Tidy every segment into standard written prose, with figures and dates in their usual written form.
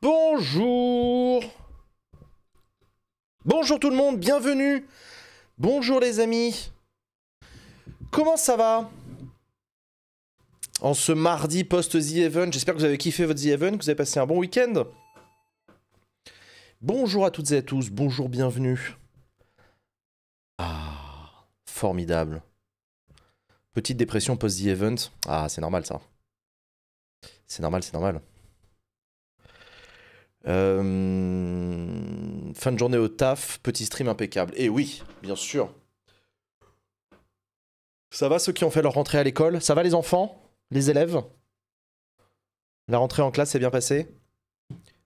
Bonjour. Bonjour tout le monde, bienvenue. Bonjour les amis. Comment ça va? En ce mardi post-The Event, j'espère que vous avez kiffé votre The Event, que vous avez passé un bon week-end. Bonjour à toutes et à tous, bonjour, bienvenue. Ah, formidable. Petite dépression post-The Event. Ah, c'est normal ça. C'est normal, c'est normal. Fin de journée au taf, petit stream impeccable. Et oui, bien sûr. Ça va ceux qui ont fait leur rentrée à l'école? Ça va les enfants? Les élèves? La rentrée en classe s'est bien passée?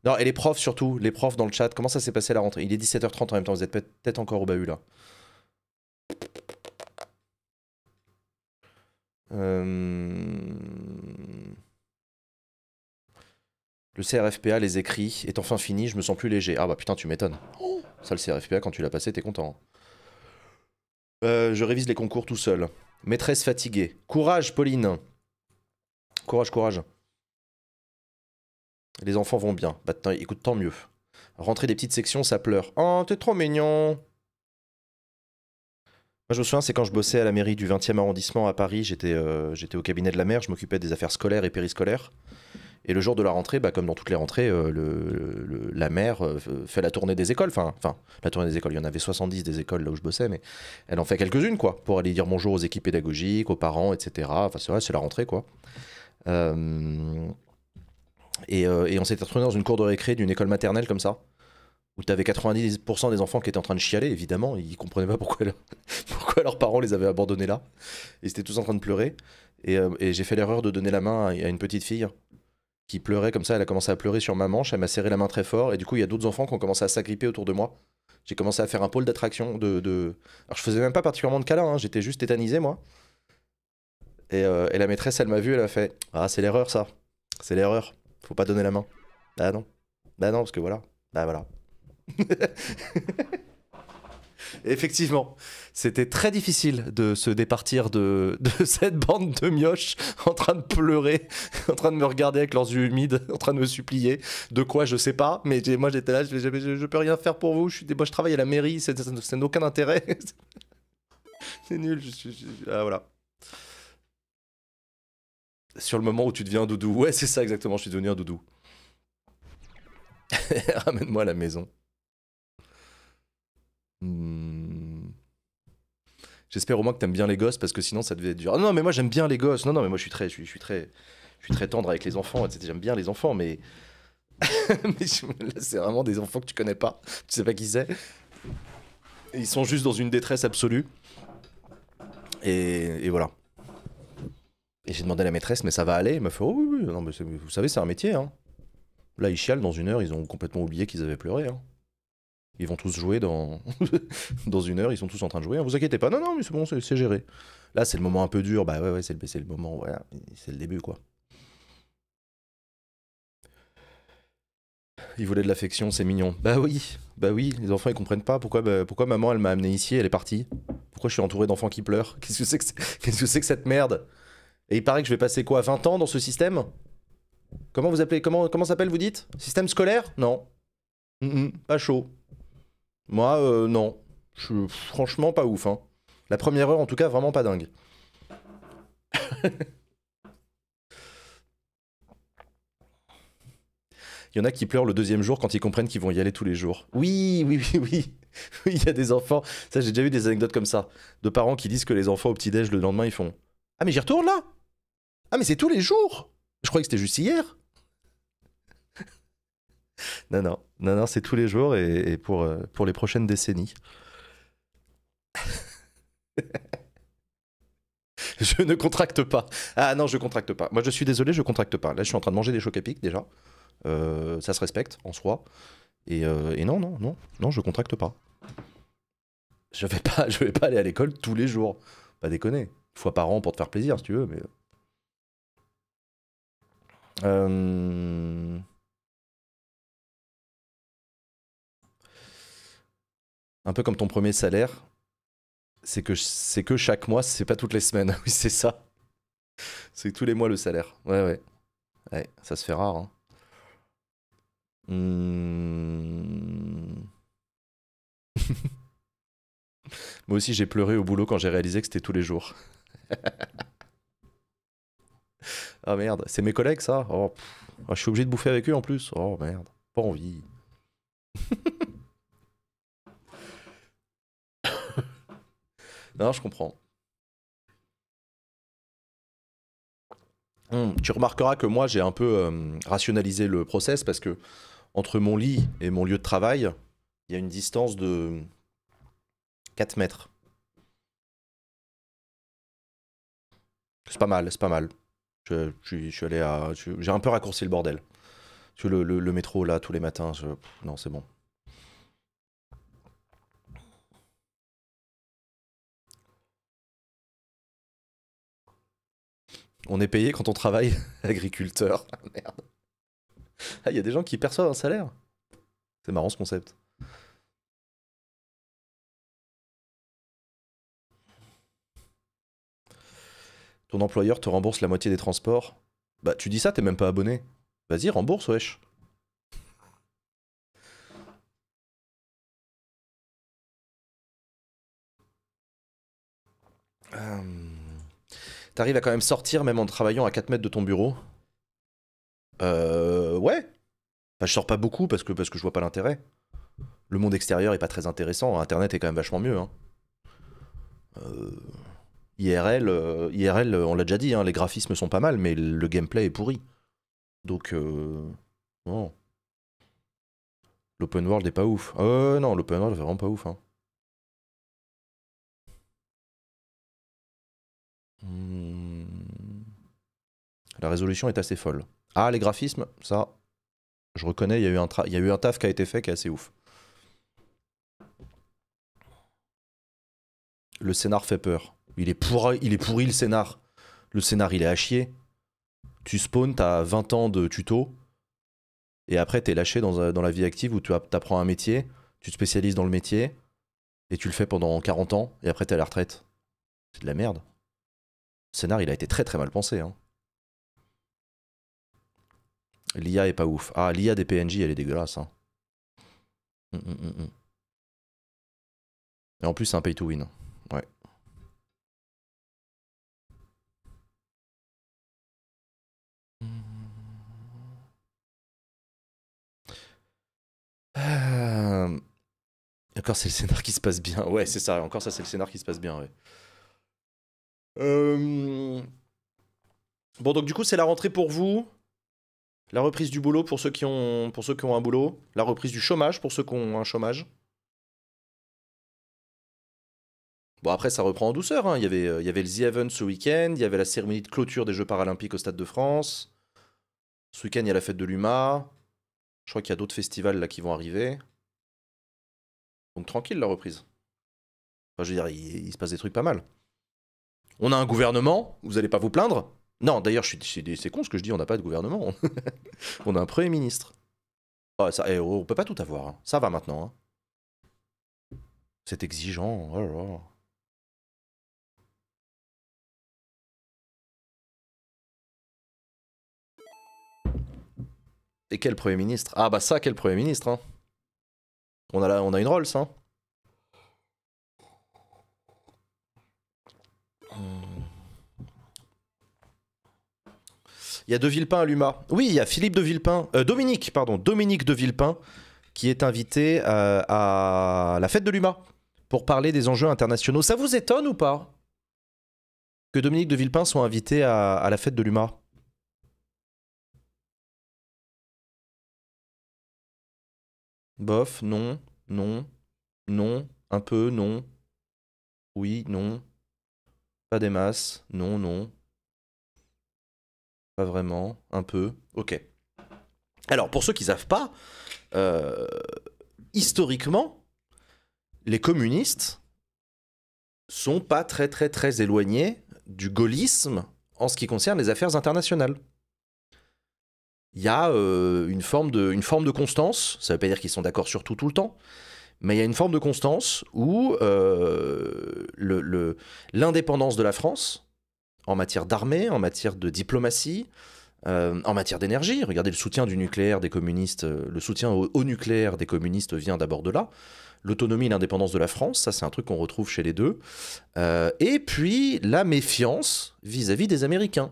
Non, et les profs surtout, les profs dans le chat, comment ça s'est passé la rentrée? Il est 17h30 en même temps, vous êtes peut-être encore au bahut là. Le CRFPA, les écrits, est enfin fini, je me sens plus léger. Ah bah putain, tu m'étonnes. Oh, ça, le CRFPA, quand tu l'as passé, t'es content. Je révise les concours tout seul. Maîtresse fatiguée. Courage, Pauline. Courage, courage. Les enfants vont bien. Bah écoute, tant mieux. Rentrer des petites sections, ça pleure. Oh, t'es trop mignon. Moi, je me souviens, c'est quand je bossais à la mairie du 20e arrondissement à Paris, j'étais au cabinet de la maire, je m'occupais des affaires scolaires et périscolaires. Et le jour de la rentrée, bah, comme dans toutes les rentrées, la mère fait la tournée des écoles. Enfin, la tournée des écoles, il y en avait 70 des écoles là où je bossais, mais elle en fait quelques-unes, quoi, pour aller dire bonjour aux équipes pédagogiques, aux parents, etc. Enfin, c'est vrai, c'est la rentrée, quoi. Et on s'était retrouvé dans une cour de récré d'une école maternelle comme ça, où tu avais 90% des enfants qui étaient en train de chialer, évidemment. Ils comprenaient pas pourquoi leurs parents les avaient abandonnés là. Ils étaient tous en train de pleurer. Et j'ai fait l'erreur de donner la main à une petite fille qui pleurait comme ça, elle a commencé à pleurer sur ma manche, elle m'a serré la main très fort, et du coup il y a d'autres enfants qui ont commencé à s'agripper autour de moi. J'ai commencé à faire un pôle d'attraction Alors je faisais même pas particulièrement de câlins, hein, j'étais juste tétanisé moi. Et la maîtresse elle m'a vu, elle a fait « Ah c'est l'erreur ça, c'est l'erreur, faut pas donner la main. » Bah non, parce que voilà, bah voilà. Effectivement, c'était très difficile de se départir de cette bande de mioches en train de pleurer, en train de me regarder avec leurs yeux humides, en train de me supplier. De quoi, je sais pas, mais moi j'étais là, je peux rien faire pour vous, moi je travaille à la mairie, ça n'a aucun intérêt. C'est nul, ah, voilà. Sur le moment où tu deviens un doudou, ouais c'est ça exactement, je suis devenu un doudou. Ramène-moi à la maison. J'espère au moins que t'aimes bien les gosses parce que sinon ça devait être dur. Ah non mais moi j'aime bien les gosses. Non mais moi je suis très tendre avec les enfants. J'aime bien les enfants mais mais là c'est vraiment des enfants que tu connais pas. Tu sais pas qui c'est. Ils sont juste dans une détresse absolue. Et voilà. Et j'ai demandé à la maîtresse mais ça va aller. Elle m'a fait oh oui non mais vous savez c'est un métier hein. Là ils chialent dans une heure ils ont complètement oublié qu'ils avaient pleuré hein. Ils vont tous jouer dans... dans une heure, ils sont tous en train de jouer. Ne vous inquiétez pas, non, mais c'est bon, c'est géré. Là, c'est le moment un peu dur, bah ouais, c'est le moment, voilà, c'est le début, quoi. Ils voulaient de l'affection, c'est mignon. Bah oui, les enfants, ils comprennent pas pourquoi maman, elle m'a amené ici, elle est partie. Pourquoi je suis entouré d'enfants qui pleurent? Qu'est-ce que c'est que cette merde? Et il paraît que je vais passer quoi, 20 ans dans ce système? Comment vous appelez, comment s'appelle, vous dites? Système scolaire? Non. Pas chaud. Moi, non. Je suis franchement pas ouf. Hein. La première heure, en tout cas, vraiment pas dingue. Il y en a qui pleurent le deuxième jour quand ils comprennent qu'ils vont y aller tous les jours. Oui. Oui, il y a des enfants. Ça, j'ai déjà eu des anecdotes comme ça. De parents qui disent que les enfants au petit-déj, le lendemain, ils font « Ah, mais j'y retourne là? Ah, mais c'est tous les jours! Je croyais que c'était juste hier. » Non, c'est tous les jours et pour les prochaines décennies. Je ne contracte pas. Ah non, je contracte pas. Moi, je suis désolé, je contracte pas. Là, je suis en train de manger des chocs à pic déjà. Ça se respecte en soi. Et non, je contracte pas. Je vais pas aller à l'école tous les jours. Pas déconner. Une fois par an pour te faire plaisir, si tu veux, mais... Un peu comme ton premier salaire, c'est que chaque mois, c'est pas toutes les semaines. Oui, c'est ça. C'est tous les mois le salaire. Ouais, ça se fait rare. Hein. Hmm. Moi aussi, j'ai pleuré au boulot quand j'ai réalisé que c'était tous les jours. Ah merde, c'est mes collègues ça? Oh, ah, je suis obligé de bouffer avec eux en plus. Oh merde, pas envie. Non, je comprends. Tu remarqueras que moi, j'ai un peu rationalisé le process parce que entre mon lit et mon lieu de travail, il y a une distance de 4 mètres. C'est pas mal, c'est pas mal. Je suis allé à. J'ai un peu raccourci le bordel. Parce que le métro, là, tous les matins, non, c'est bon. On est payé quand on travaille agriculteur. Ah, merde. Ah, il y a des gens qui perçoivent un salaire. C'est marrant ce concept. Ton employeur te rembourse la moitié des transports. Bah, tu dis ça, t'es même pas abonné. Vas-y, rembourse, wesh. Euh, T'arrives à quand même sortir même en travaillant à 4 mètres de ton bureau? Ouais. Enfin, je sors pas beaucoup parce que je vois pas l'intérêt. Le monde extérieur est pas très intéressant. Internet est quand même vachement mieux. Hein. Euh, IRL, on l'a déjà dit, hein, les graphismes sont pas mal, mais le gameplay est pourri. Donc, non. L'open world est pas ouf. Non, l'open world est vraiment pas ouf. Hein. Hmm. La résolution est assez folle. Ah, les graphismes, ça, je reconnais, il y a eu un taf qui a été fait qui est assez ouf. Le scénar fait peur. Il est pourri le scénar. Le scénar, il est à chier. Tu spawns, t'as 20 ans de tuto, et après t'es lâché dans la vie active où tu apprends un métier, tu te spécialises dans le métier, et tu le fais pendant 40 ans, et après t'es à la retraite. C'est de la merde. Le scénar, il a été très très mal pensé. Hein. L'IA est pas ouf. Ah, l'IA des PNJ, elle est dégueulasse. Hein. Mm. Et en plus, c'est un pay to win. Ouais. Encore, c'est le scénar qui se passe bien. Ouais, c'est ça. Encore, ça, c'est le scénar qui se passe bien. Ouais. Euh, Bon, donc du coup, c'est la rentrée pour vous. La reprise du boulot pour ceux qui ont un boulot. La reprise du chômage pour ceux qui ont un chômage. Bon, après, ça reprend en douceur. Hein. Il y avait le The Event ce week-end. Il y avait la cérémonie de clôture des Jeux Paralympiques au Stade de France. Ce week-end, il y a la fête de l'UMA. Je crois qu'il y a d'autres festivals là qui vont arriver. Donc tranquille, la reprise. Enfin, je veux dire, il se passe des trucs pas mal. On a un gouvernement, vous allez pas vous plaindre? Non, d'ailleurs, c'est con ce que je dis, on n'a pas de gouvernement. On a un Premier ministre. Ah, ça, on peut pas tout avoir. Hein. Ça va maintenant. Hein. C'est exigeant. Oh là là. Et quel Premier ministre? Ah bah ça, quel Premier ministre. Hein. On a une Rolls. Hein. Il y a De Villepin à l'UMA. Oui, il y a Philippe de Villepin. Dominique, pardon. Dominique de Villepin qui est invité à la fête de l'UMA pour parler des enjeux internationaux. Ça vous étonne ou pas que Dominique de Villepin soit invité à la fête de l'UMA? Bof, non, non, non, un peu, non, oui, non, pas des masses, non, non, pas vraiment, un peu, ok. Alors, pour ceux qui ne savent pas, euh, historiquement, les communistes sont pas très très très éloignés du gaullisme en ce qui concerne les affaires internationales. Il y a une forme de constance, ça ne veut pas dire qu'ils sont d'accord sur tout tout le temps, mais il y a une forme de constance où l'indépendance de la France, en matière d'armée, en matière de diplomatie, En matière d'énergie, regardez le soutien du nucléaire des communistes, le soutien au nucléaire des communistes vient d'abord de là. L'autonomie et l'indépendance de la France, ça c'est un truc qu'on retrouve chez les deux. Et puis la méfiance vis-à-vis des Américains.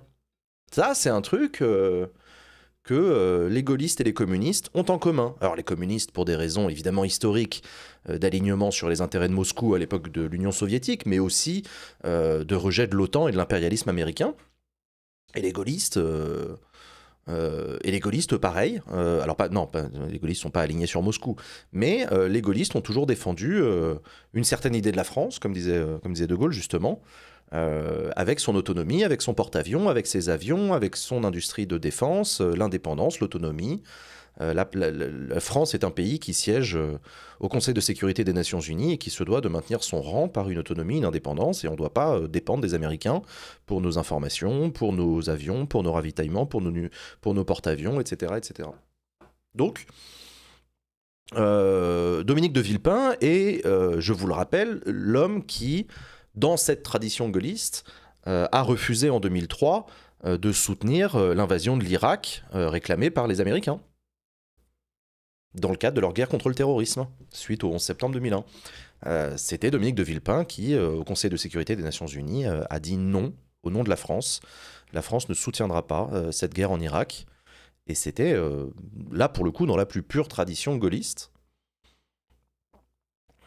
Ça c'est un truc que les gaullistes et les communistes ont en commun. Alors les communistes pour des raisons évidemment historiques d'alignement sur les intérêts de Moscou à l'époque de l'Union soviétique, mais aussi de rejet de l'OTAN et de l'impérialisme américain. Et les gaullistes... pareil. Alors, les gaullistes sont pas alignés sur Moscou, mais les gaullistes ont toujours défendu une certaine idée de la France, comme disait De Gaulle justement, avec son autonomie, avec son porte-avions, avec ses avions, avec son industrie de défense, l'indépendance, l'autonomie. La France est un pays qui siège au Conseil de sécurité des Nations Unies et qui se doit de maintenir son rang par une autonomie, une indépendance, et on ne doit pas dépendre des Américains pour nos informations, pour nos avions, pour nos ravitaillements, pour nos porte-avions, etc., etc. Donc, Dominique de Villepin est, je vous le rappelle, l'homme qui, dans cette tradition gaulliste, a refusé en 2003 de soutenir l'invasion de l'Irak réclamée par les Américains dans le cadre de leur guerre contre le terrorisme, suite au 11 septembre 2001. C'était Dominique de Villepin qui, au Conseil de sécurité des Nations Unies, a dit non au nom de la France. La France ne soutiendra pas cette guerre en Irak. Et c'était, là pour le coup, dans la plus pure tradition gaulliste.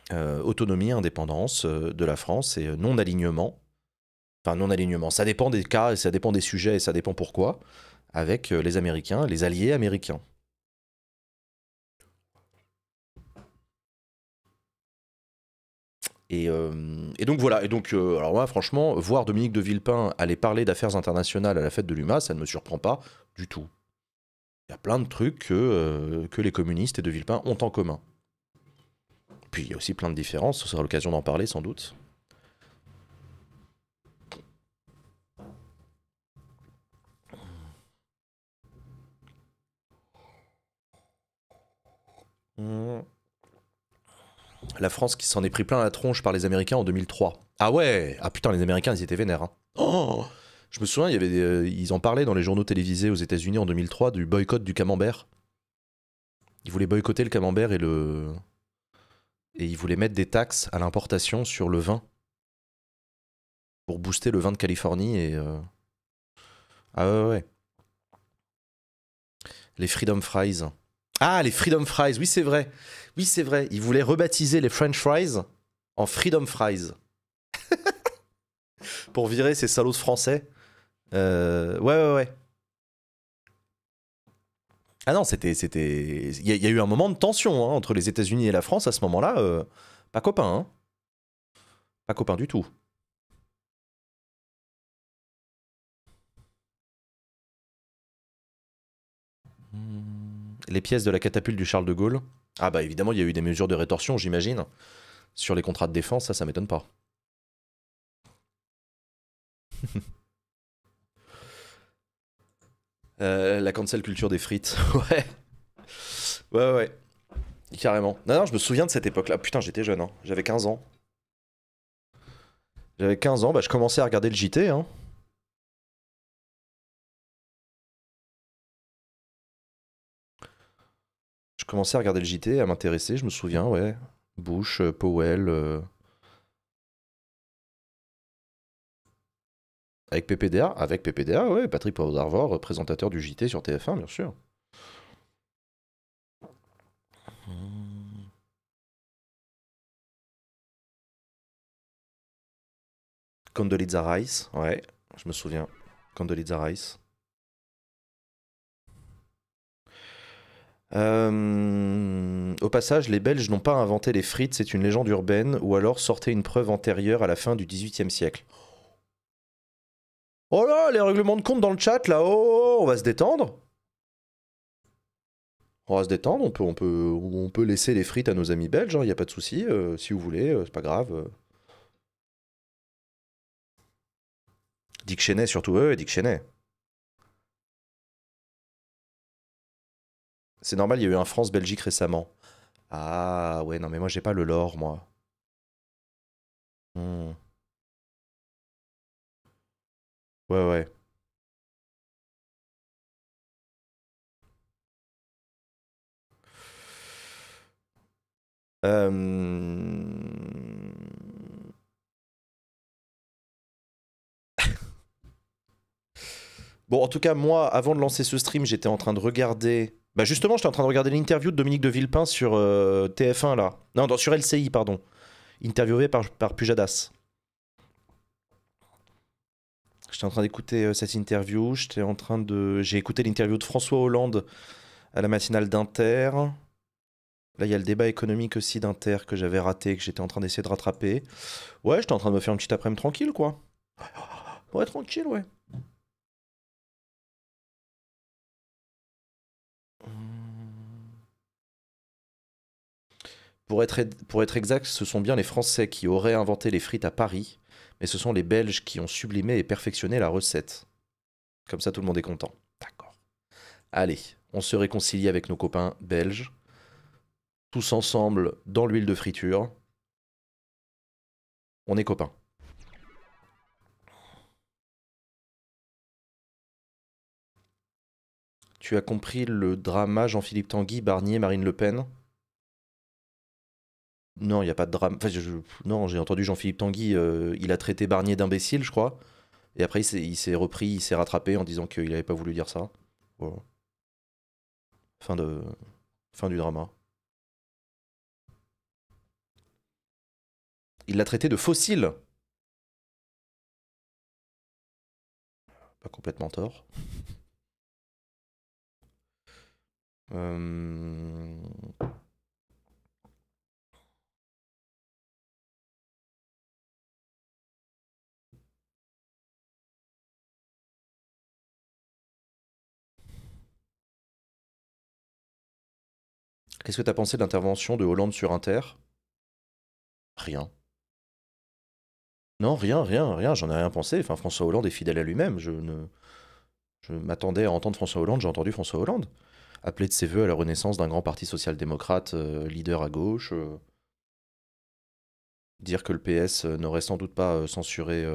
Autonomie, indépendance de la France et non-alignement. Enfin, non-alignement, ça dépend des cas, et ça dépend des sujets, et ça dépend pourquoi, avec les Américains, les alliés américains. Et donc voilà, alors moi franchement, voir Dominique de Villepin aller parler d'affaires internationales à la fête de l'UMA, ça ne me surprend pas du tout. Il y a plein de trucs que les communistes et de Villepin ont en commun. Puis il y a aussi plein de différences, ce sera l'occasion d'en parler sans doute. La France qui s'en est pris plein la tronche par les Américains en 2003. Ah ouais. Ah putain, les Américains, ils étaient vénères. Hein. Oh, je me souviens, il y avait ils en parlaient dans les journaux télévisés aux États-Unis en 2003 du boycott du camembert. Ils voulaient boycotter le camembert et ils voulaient mettre des taxes à l'importation sur le vin pour booster le vin de Californie Ah ouais, ouais. Les Freedom Fries. Ah, les Freedom Fries, oui c'est vrai. Oui c'est vrai, ils voulaient rebaptiser les French Fries en Freedom Fries. Pour virer ces salauds de français. Ouais, ouais, ouais. Ah non, il y a eu un moment de tension hein, entre les États-Unis et la France à ce moment-là. Pas copain, hein. Pas copain du tout. Les pièces de la catapulte du Charles de Gaulle. Ah bah évidemment, il y a eu des mesures de rétorsion, j'imagine. Sur les contrats de défense, ça m'étonne pas. La cancel culture des frites. Ouais. Ouais, ouais. Carrément. Non, non, je me souviens de cette époque-là. Putain, j'étais jeune, hein. J'avais 15 ans. J'avais 15 ans, bah je commençais à regarder le JT, hein. Je commençais à regarder le JT, à m'intéresser, je me souviens, ouais. Bush, Powell, avec PPDA. Avec PPDA, ouais. Patrick Poivre présentateur du JT sur TF1, bien sûr. Condoleezza Rice, ouais, je me souviens. Condoleezza Rice. Au passage, les Belges n'ont pas inventé les frites, c'est une légende urbaine, ou alors sortez une preuve antérieure à la fin du XVIIIe siècle. Oh là, les règlements de compte dans le chat, là, oh, on va se détendre. On va se détendre, on peut laisser les frites à nos amis belges, il n'y a pas de souci, si vous voulez, c'est pas grave. Dick Cheney surtout, ouais, Dick Cheney. C'est normal, il y a eu un France-Belgique récemment. Ah ouais, non mais moi j'ai pas le lore, moi. Hmm. Ouais, ouais. Euh, Bon, en tout cas, moi, avant de lancer ce stream, j'étais en train de regarder. Bah, justement, j'étais en train de regarder l'interview de Dominique de Villepin sur TF1, là. Non, sur LCI, pardon. Interviewé par Pujadas. J'étais en train d'écouter cette interview. J'ai écouté l'interview de François Hollande à la matinale d'Inter. Là, il y a le débat économique aussi d'Inter que j'avais raté, que j'étais en train d'essayer de rattraper. Ouais, j'étais en train de me faire une petite après-midi tranquille, quoi. Ouais, tranquille, ouais. Pour être exact, ce sont bien les Français qui auraient inventé les frites à Paris, mais ce sont les Belges qui ont sublimé et perfectionné la recette. Comme ça, tout le monde est content. D'accord. Allez, on se réconcilie avec nos copains belges, tous ensemble dans l'huile de friture. On est copains. Tu as compris le drama Jean-Philippe Tanguy, Barnier, Marine Le Pen? Non, il n'y a pas de drame. Enfin, non, j'ai entendu Jean-Philippe Tanguy, il a traité Barnier d'imbécile, je crois. Et après, il s'est repris, il s'est rattrapé en disant qu'il n'avait pas voulu dire ça. Voilà. Fin de... Fin du drama. Il l'a traité de fossile. Pas complètement tort. Euh, Qu'est-ce que t'as pensé de l'intervention de Hollande sur Inter? Rien. Non, rien, rien, rien, j'en ai rien pensé. Enfin, François Hollande est fidèle à lui-même. Je m'attendais à entendre François Hollande, j'ai entendu François Hollande. Appeler de ses voeux à la renaissance d'un grand parti social-démocrate, leader à gauche. Dire que le PS n'aurait sans doute pas censuré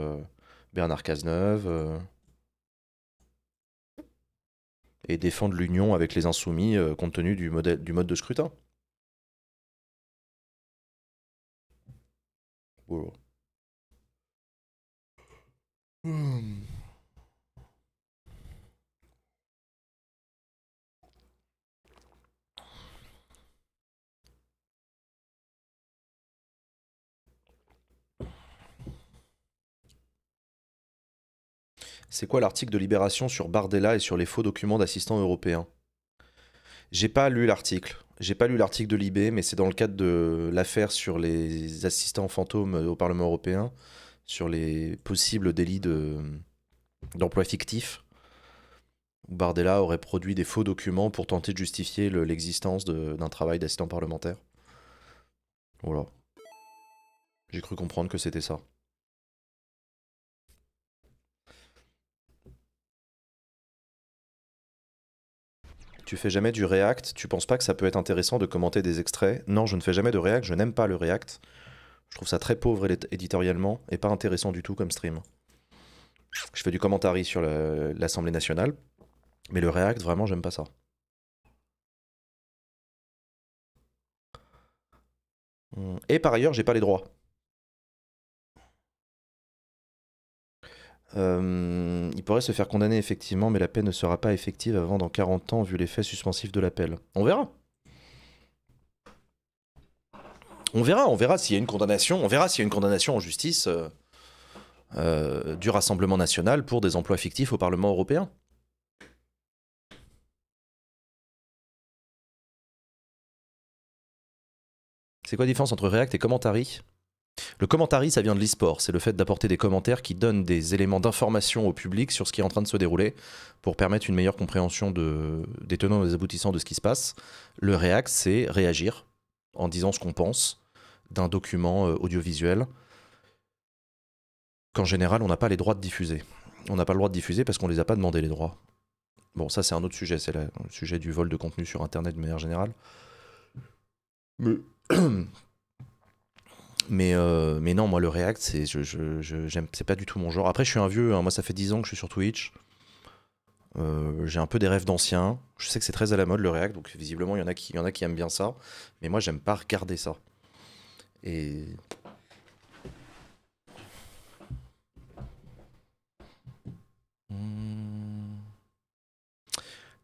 Bernard Cazeneuve. Et défendre l'union avec les insoumis compte tenu du mode de scrutin. Voilà. Hmm. C'est quoi l'article de Libération sur Bardella et sur les faux documents d'assistants européens? J'ai pas lu l'article. J'ai pas lu l'article de Libé, mais c'est dans le cadre de l'affaire sur les assistants fantômes au Parlement européen, sur les possibles délits d'emploi fictif, où Bardella aurait produit des faux documents pour tenter de justifier l'existence d'un travail d'assistant parlementaire. Voilà. J'ai cru comprendre que c'était ça. Tu fais jamais du React, tu penses pas que ça peut être intéressant de commenter des extraits? Non, je ne fais jamais de React, je n'aime pas le React. Je trouve ça très pauvre éditorialement et pas intéressant du tout comme stream. Je fais du commentary sur l'Assemblée nationale, mais le React, vraiment, j'aime pas ça. Et par ailleurs, j'ai pas les droits. Il pourrait se faire condamner effectivement, mais la peine ne sera pas effective avant dans 40 ans vu l'effet suspensif de l'appel. On verra. On verra s'il y a une condamnation. On verra s'il y a une condamnation en justice du Rassemblement national pour des emplois fictifs au Parlement européen. C'est quoi la différence entre React et Commentary? Le commentary, ça vient de l'e-sport. C'est le fait d'apporter des commentaires qui donnent des éléments d'information au public sur ce qui est en train de se dérouler pour permettre une meilleure compréhension des tenants et des aboutissants de ce qui se passe. Le React, c'est réagir en disant ce qu'on pense d'un document audiovisuel qu'en général, on n'a pas les droits de diffuser. On n'a pas le droit de diffuser parce qu'on les a pas demandé, les droits. Bon, ça, c'est un autre sujet. C'est le sujet du vol de contenu sur Internet de manière générale. Mais... mais non, moi le React, c'est pas du tout mon genre. Après, je suis un vieux, hein, moi ça fait 10 ans que je suis sur Twitch. J'ai un peu des rêves d'anciens. Je sais que c'est très à la mode le React, donc visiblement il y en a qui aiment bien ça. Mais moi j'aime pas regarder ça. Et...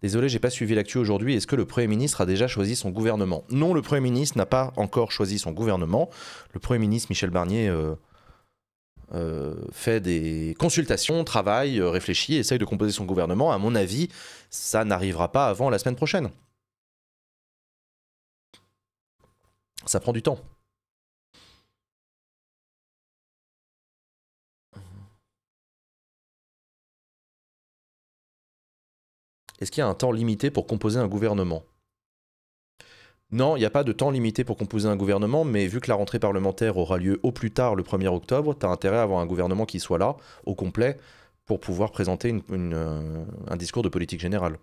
Désolé, j'ai pas suivi l'actu aujourd'hui. Est-ce que le Premier ministre a déjà choisi son gouvernement? Non, le Premier ministre n'a pas encore choisi son gouvernement. Le Premier ministre Michel Barnier fait des consultations, travaille, réfléchit, essaye de composer son gouvernement. À mon avis, ça n'arrivera pas avant la semaine prochaine. Ça prend du temps. Est-ce qu'il y a un temps limité pour composer un gouvernement? Non, il n'y a pas de temps limité pour composer un gouvernement, mais vu que la rentrée parlementaire aura lieu au plus tard le 1er octobre, tu as intérêt à avoir un gouvernement qui soit là, au complet, pour pouvoir présenter un discours de politique générale.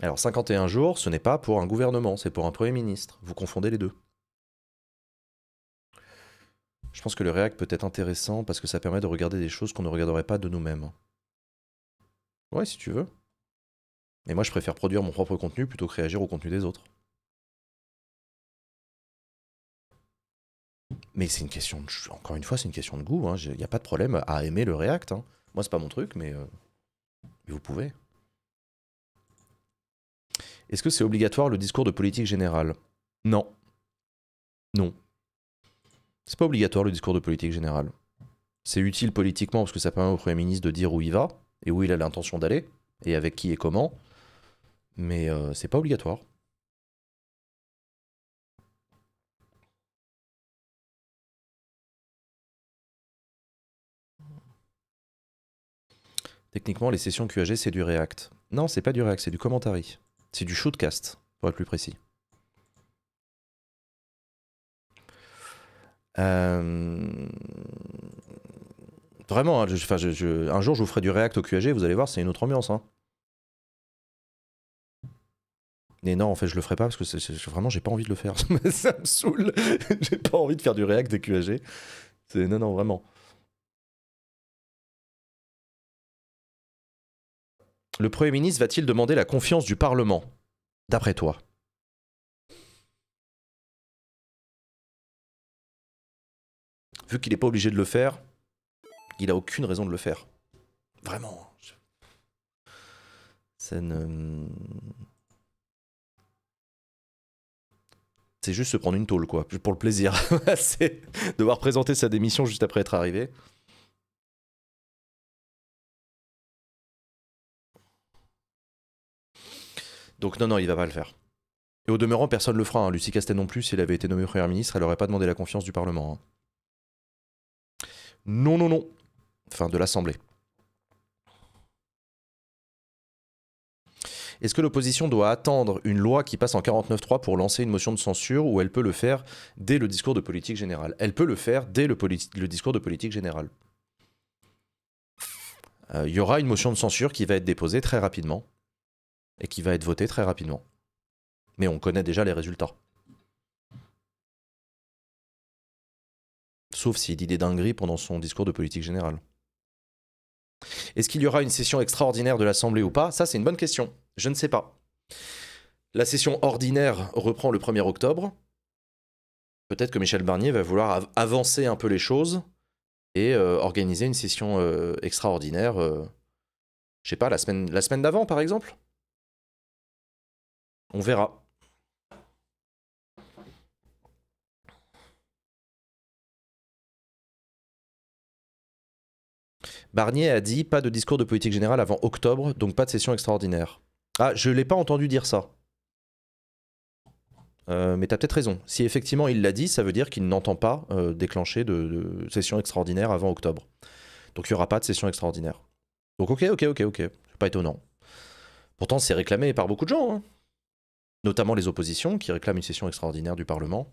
Alors 51 jours, ce n'est pas pour un gouvernement, c'est pour un Premier ministre. Vous confondez les deux. Je pense que le React peut être intéressant parce que ça permet de regarder des choses qu'on ne regarderait pas de nous-mêmes. Ouais, si tu veux. Mais moi, je préfère produire mon propre contenu plutôt que réagir au contenu des autres. Mais c'est une question, encore une fois, c'est une question de goût. Il n'y a pas de problème à aimer le React. Hein. Moi, c'est pas mon truc, mais vous pouvez. Est-ce que c'est obligatoire le discours de politique générale? Non. Non. C'est pas obligatoire le discours de politique générale. C'est utile politiquement parce que ça permet au Premier ministre de dire où il va et où il a l'intention d'aller et avec qui et comment. Mais c'est pas obligatoire. Techniquement, les sessions QAG, c'est du React. Non, c'est pas du React, c'est du Commentary. C'est du Shootcast, pour être plus précis. Vraiment, hein, un jour je vous ferai du React au QAG, vous allez voir, c'est une autre ambiance. Hein. Mais non, en fait, je le ferai pas parce que vraiment, j'ai pas envie de le faire. Ça me saoule. J'ai pas envie de faire du React des QAG. Non, non, vraiment. Le Premier ministre va-t-il demander la confiance du Parlement? D'après toi? Vu qu'il n'est pas obligé de le faire, il a aucune raison de le faire. Vraiment. C'est juste se prendre une tôle, quoi, pour le plaisir. C'est devoir présenter sa démission juste après être arrivé. Donc non, non, il va pas le faire. Et au demeurant, personne le fera. Hein. Lucie Castel non plus, si elle avait été nommée Premier ministre, elle n'aurait pas demandé la confiance du Parlement. Hein. Non, non, non. Enfin, de l'Assemblée. Est-ce que l'opposition doit attendre une loi qui passe en 49.3 pour lancer une motion de censure ou elle peut le faire dès le discours de politique générale? Elle peut le faire dès le discours de politique générale. Il y aura une motion de censure qui va être déposée très rapidement et qui va être votée très rapidement. Mais on connaît déjà les résultats. Sauf s'il dit des dingueries pendant son discours de politique générale. Est-ce qu'il y aura une session extraordinaire de l'Assemblée ou pas? Ça, c'est une bonne question. Je ne sais pas. La session ordinaire reprend le 1er octobre. Peut-être que Michel Barnier va vouloir avancer un peu les choses et organiser une session extraordinaire, je sais pas, la semaine d'avant, par exemple. On verra. Barnier a dit pas de discours de politique générale avant octobre, donc pas de session extraordinaire. Ah, je l'ai pas entendu dire ça. Mais t'as peut-être raison. Si effectivement il l'a dit, ça veut dire qu'il n'entend pas déclencher de session extraordinaire avant octobre. Donc il n'y aura pas de session extraordinaire. Donc ok. C'est pas étonnant. Pourtant c'est réclamé par beaucoup de gens. Hein. Notamment les oppositions qui réclament une session extraordinaire du Parlement.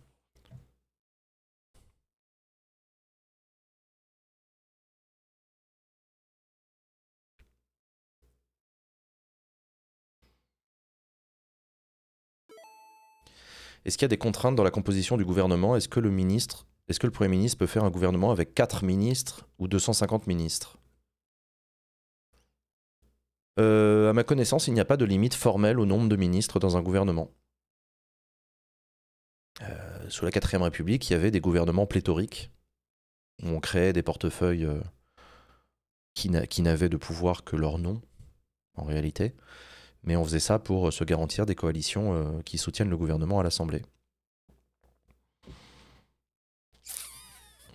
Est-ce qu'il y a des contraintes dans la composition du gouvernement? Est-ce que le Premier ministre peut faire un gouvernement avec 4 ministres ou 250 ministres? À ma connaissance, il n'y a pas de limite formelle au nombre de ministres dans un gouvernement. Sous la 4ème République, il y avait des gouvernements pléthoriques, où on créait des portefeuilles qui n'avaient de pouvoir que leur nom, en réalité. Mais on faisait ça pour se garantir des coalitions qui soutiennent le gouvernement à l'Assemblée.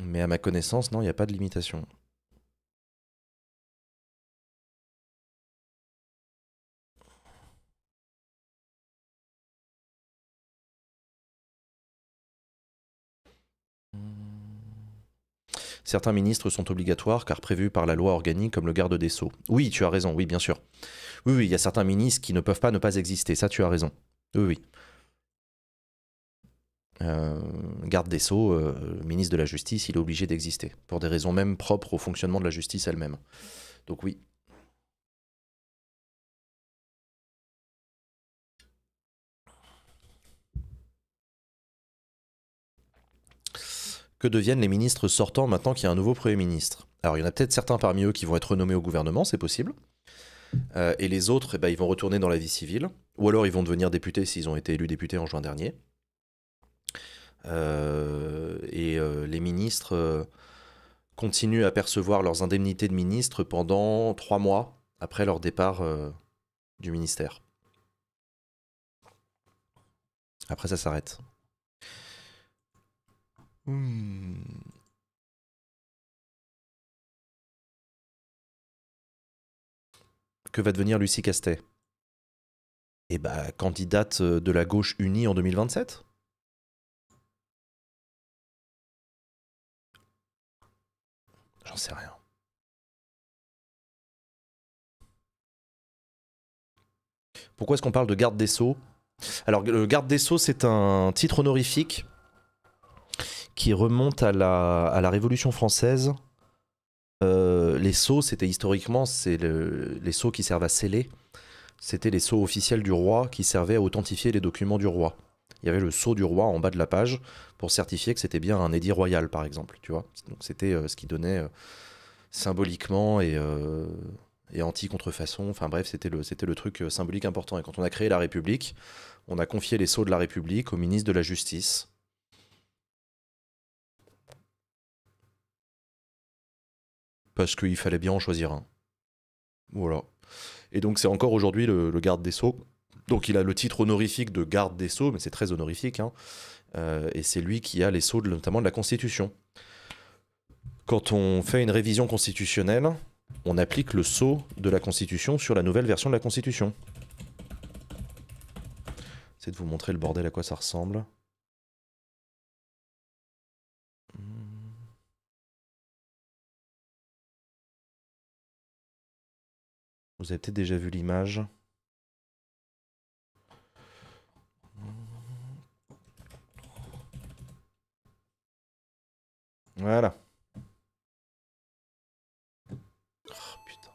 Mais à ma connaissance, non, il n'y a pas de limitation. Certains ministres sont obligatoires car prévus par la loi organique comme le garde des Sceaux. Oui, tu as raison, oui, bien sûr. Oui, oui, il y a certains ministres qui ne peuvent pas ne pas exister, ça tu as raison. Oui, oui. Garde des Sceaux, ministre de la Justice, il est obligé d'exister, pour des raisons même propres au fonctionnement de la justice elle-même. Donc oui. Que deviennent les ministres sortants maintenant qu'il y a un nouveau Premier ministre? Alors il y en a peut-être certains parmi eux qui vont être renommés au gouvernement, c'est possible. Et les autres, eh ben, ils vont retourner dans la vie civile. Ou alors ils vont devenir députés s'ils ont été élus députés en juin dernier. Les ministres continuent à percevoir leurs indemnités de ministre pendant 3 mois après leur départ du ministère. Après, ça s'arrête. Que va devenir Lucie Castet? Eh bah, candidate de la gauche unie en 2027. J'en sais rien. Pourquoi est-ce qu'on parle de garde des Sceaux? Alors, le garde des Sceaux, c'est un titre honorifique qui remonte à la Révolution française. Les sceaux, c'était historiquement, les sceaux qui servent à sceller. C'était les sceaux officiels du roi qui servaient à authentifier les documents du roi. Il y avait le sceau du roi en bas de la page pour certifier que c'était bien un édit royal, par exemple. Tu vois. Donc c'était ce qui donnait symboliquement et anti-contrefaçon. Enfin bref, c'était le truc symbolique important. Et quand on a créé la République, on a confié les sceaux de la République au ministre de la Justice. Parce qu'il fallait bien en choisir un. Voilà. Et donc c'est encore aujourd'hui le garde des Sceaux. Donc il a le titre honorifique de garde des Sceaux, mais c'est très honorifique. Hein. Et c'est lui qui a les sceaux notamment de la Constitution. Quand on fait une révision constitutionnelle, on applique le sceau de la Constitution sur la nouvelle version de la Constitution. J'essaie de vous montrer le bordel à quoi ça ressemble. Vous avez peut-être déjà vu l'image. Voilà. Oh, putain.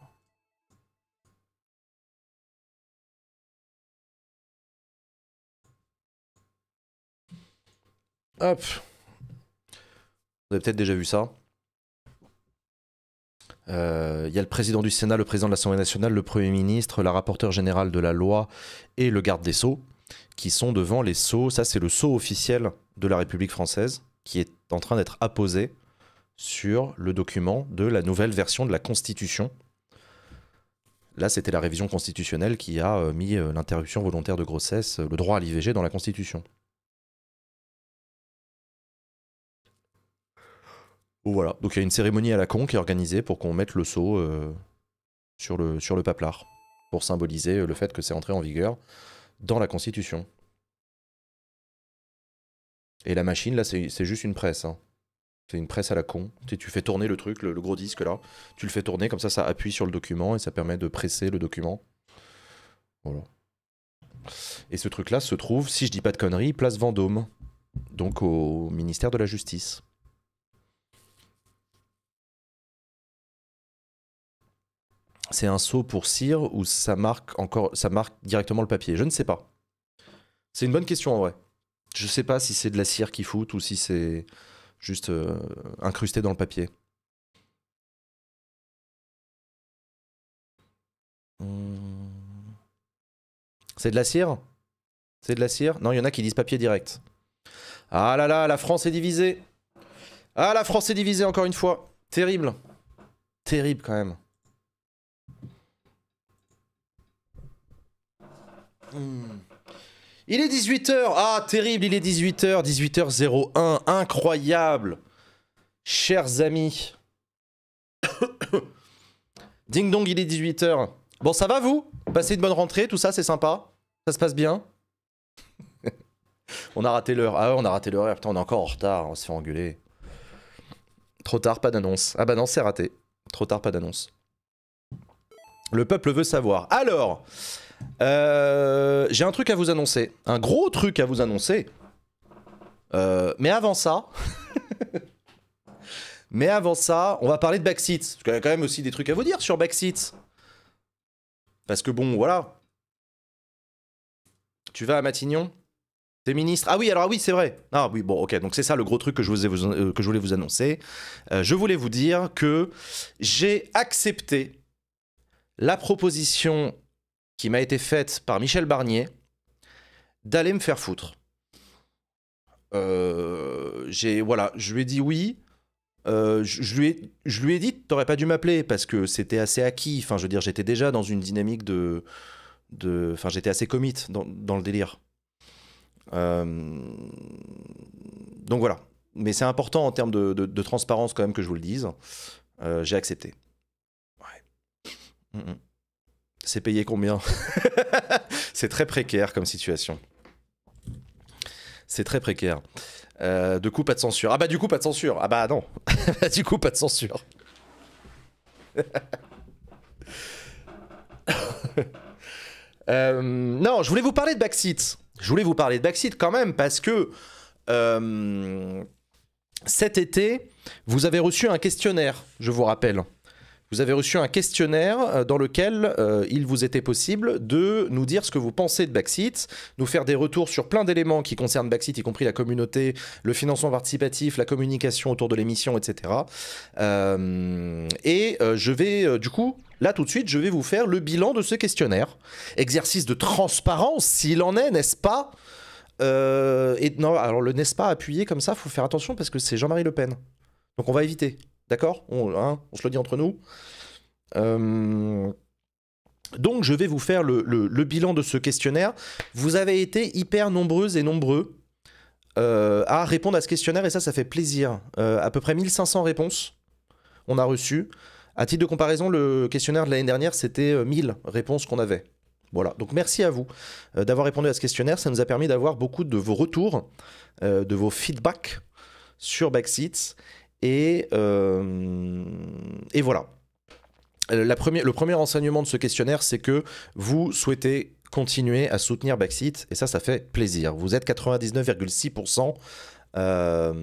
Hop. Vous avez peut-être déjà vu ça. Il y a le président du Sénat, le président de l'Assemblée nationale, le Premier ministre, la rapporteure générale de la loi et le garde des Sceaux qui sont devant les sceaux. Ça, c'est le sceau officiel de la République française qui est en train d'être apposé sur le document de la nouvelle version de la Constitution. Là, c'était la révision constitutionnelle qui a mis l'interruption volontaire de grossesse, le droit à l'IVG dans la Constitution. Voilà, donc il y a une cérémonie à la con qui est organisée pour qu'on mette le sceau sur le paplard, pour symboliser le fait que c'est entré en vigueur dans la Constitution. Et la machine, là, c'est juste une presse. Hein. C'est une presse à la con. Tu fais tourner le truc, le gros disque là, tu le fais tourner, comme ça appuie sur le document et ça permet de presser le document. Voilà. Et ce truc-là se trouve, si je dis pas de conneries, place Vendôme, donc au ministère de la Justice. C'est un sceau pour cire ou ça marque directement le papier? Je ne sais pas. C'est une bonne question en vrai. Je sais pas si c'est de la cire qui fout ou si c'est juste incrusté dans le papier. C'est de la cire? C'est de la cire? Non, il y en a qui disent papier direct. Ah là là, la France est divisée. Ah, la France est divisée encore une fois. Terrible. Terrible quand même. Il est 18h. Ah, terrible, il est 18h. 18h01. Incroyable. Chers amis. Ding dong, il est 18h. Bon, ça va vous? Passez une bonne rentrée, tout ça, c'est sympa? Ça se passe bien? On a raté l'heure. Ah ouais, on a raté l'heure. Putain, on est encore en retard. On va se faire engueuler. Trop tard, pas d'annonce. Ah bah non, c'est raté. Trop tard, pas d'annonce. Le peuple veut savoir. Alors, j'ai un truc à vous annoncer. Un gros truc à vous annoncer. Mais avant ça... Mais avant ça, on va parler de Backseat. Parce qu'il y a quand même aussi des trucs à vous dire sur Backseat. Parce que bon, voilà. Tu vas à Matignon? T'es ministre? Ah oui, alors oui, c'est vrai. Ah oui, bon, ok. Donc c'est ça le gros truc que je voulais vous annoncer. Je voulais vous dire que j'ai accepté la proposition qui m'a été faite par Michel Barnier d'aller me faire foutre. Voilà, je lui ai dit oui. Je lui ai dit, t'aurais pas dû m'appeler parce que c'était assez acquis. Enfin, je veux dire, j'étais déjà dans une dynamique enfin, j'étais assez commit dans le délire. Donc voilà. Mais c'est important en termes de transparence quand même que je vous le dise. J'ai accepté. Ouais. C'est payé combien? C'est très précaire comme situation. C'est très précaire. Du coup, pas de censure. Ah bah du coup, pas de censure. Ah bah non. Du coup, pas de censure. Non, je voulais vous parler de Backseat. Je voulais vous parler de Backseat quand même parce que cet été, vous avez reçu un questionnaire, je vous rappelle. Vous avez reçu un questionnaire dans lequel il vous était possible de nous dire ce que vous pensez de Backseat, nous faire des retours sur plein d'éléments qui concernent Backseat, y compris la communauté, le financement participatif, la communication autour de l'émission, etc. Je vais, du coup, là tout de suite, je vais vous faire le bilan de ce questionnaire. Exercice de transparence, s'il en est, n'est-ce pas? Et non, alors le n'est-ce pas appuyé comme ça, faut faire attention parce que c'est Jean-Marie Le Pen. Donc on va éviter. D'accord? On se le dit entre nous. Donc je vais vous faire le bilan de ce questionnaire. Vous avez été hyper nombreuses et nombreux à répondre à ce questionnaire et ça fait plaisir. À peu près 1500 réponses on a reçues. À titre de comparaison, le questionnaire de l'année dernière, c'était 1000 réponses qu'on avait. Voilà, donc merci à vous d'avoir répondu à ce questionnaire. Ça nous a permis d'avoir beaucoup de vos retours, de vos feedbacks sur Backseat. Et voilà. Le premier enseignement de ce questionnaire, c'est que vous souhaitez continuer à soutenir Backseat, et ça fait plaisir. Vous êtes 99,6% à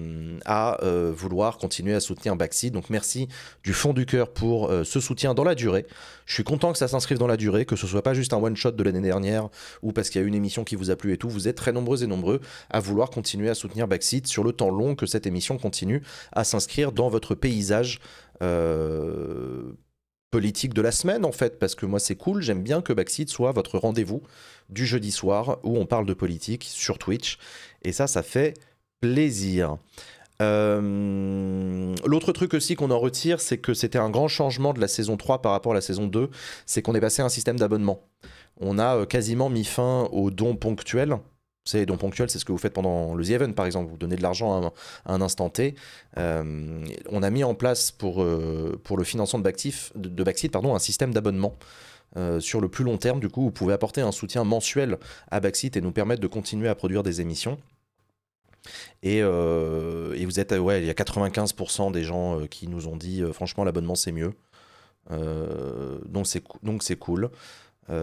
vouloir continuer à soutenir Backseat. Donc merci du fond du cœur pour ce soutien dans la durée. Je suis content que ça s'inscrive dans la durée, que ce soit pas juste un one-shot de l'année dernière ou parce qu'il y a une émission qui vous a plu et tout. Vous êtes très nombreux et nombreux à vouloir continuer à soutenir Backseat sur le temps long que cette émission continue à s'inscrire dans votre paysage politique de la semaine en fait, parce que moi c'est cool, j'aime bien que Backseat soit votre rendez-vous du jeudi soir où on parle de politique sur Twitch, et ça fait plaisir. L'autre truc aussi qu'on en retire, c'est que c'était un grand changement de la saison 3 par rapport à la saison 2, c'est qu'on est passé à un système d'abonnement. On a quasiment mis fin aux dons ponctuels. Vous savez, les dons ponctuels, c'est ce que vous faites pendant le The Event, par exemple. Vous donnez de l'argent à un instant T. On a mis en place pour le financement de Backseat, un système d'abonnement. Sur le plus long terme, du coup, vous pouvez apporter un soutien mensuel à Backseat et nous permettre de continuer à produire des émissions. Et vous êtes, ouais, il y a 95% des gens qui nous ont dit franchement l'abonnement c'est mieux. Donc c'est cool. Il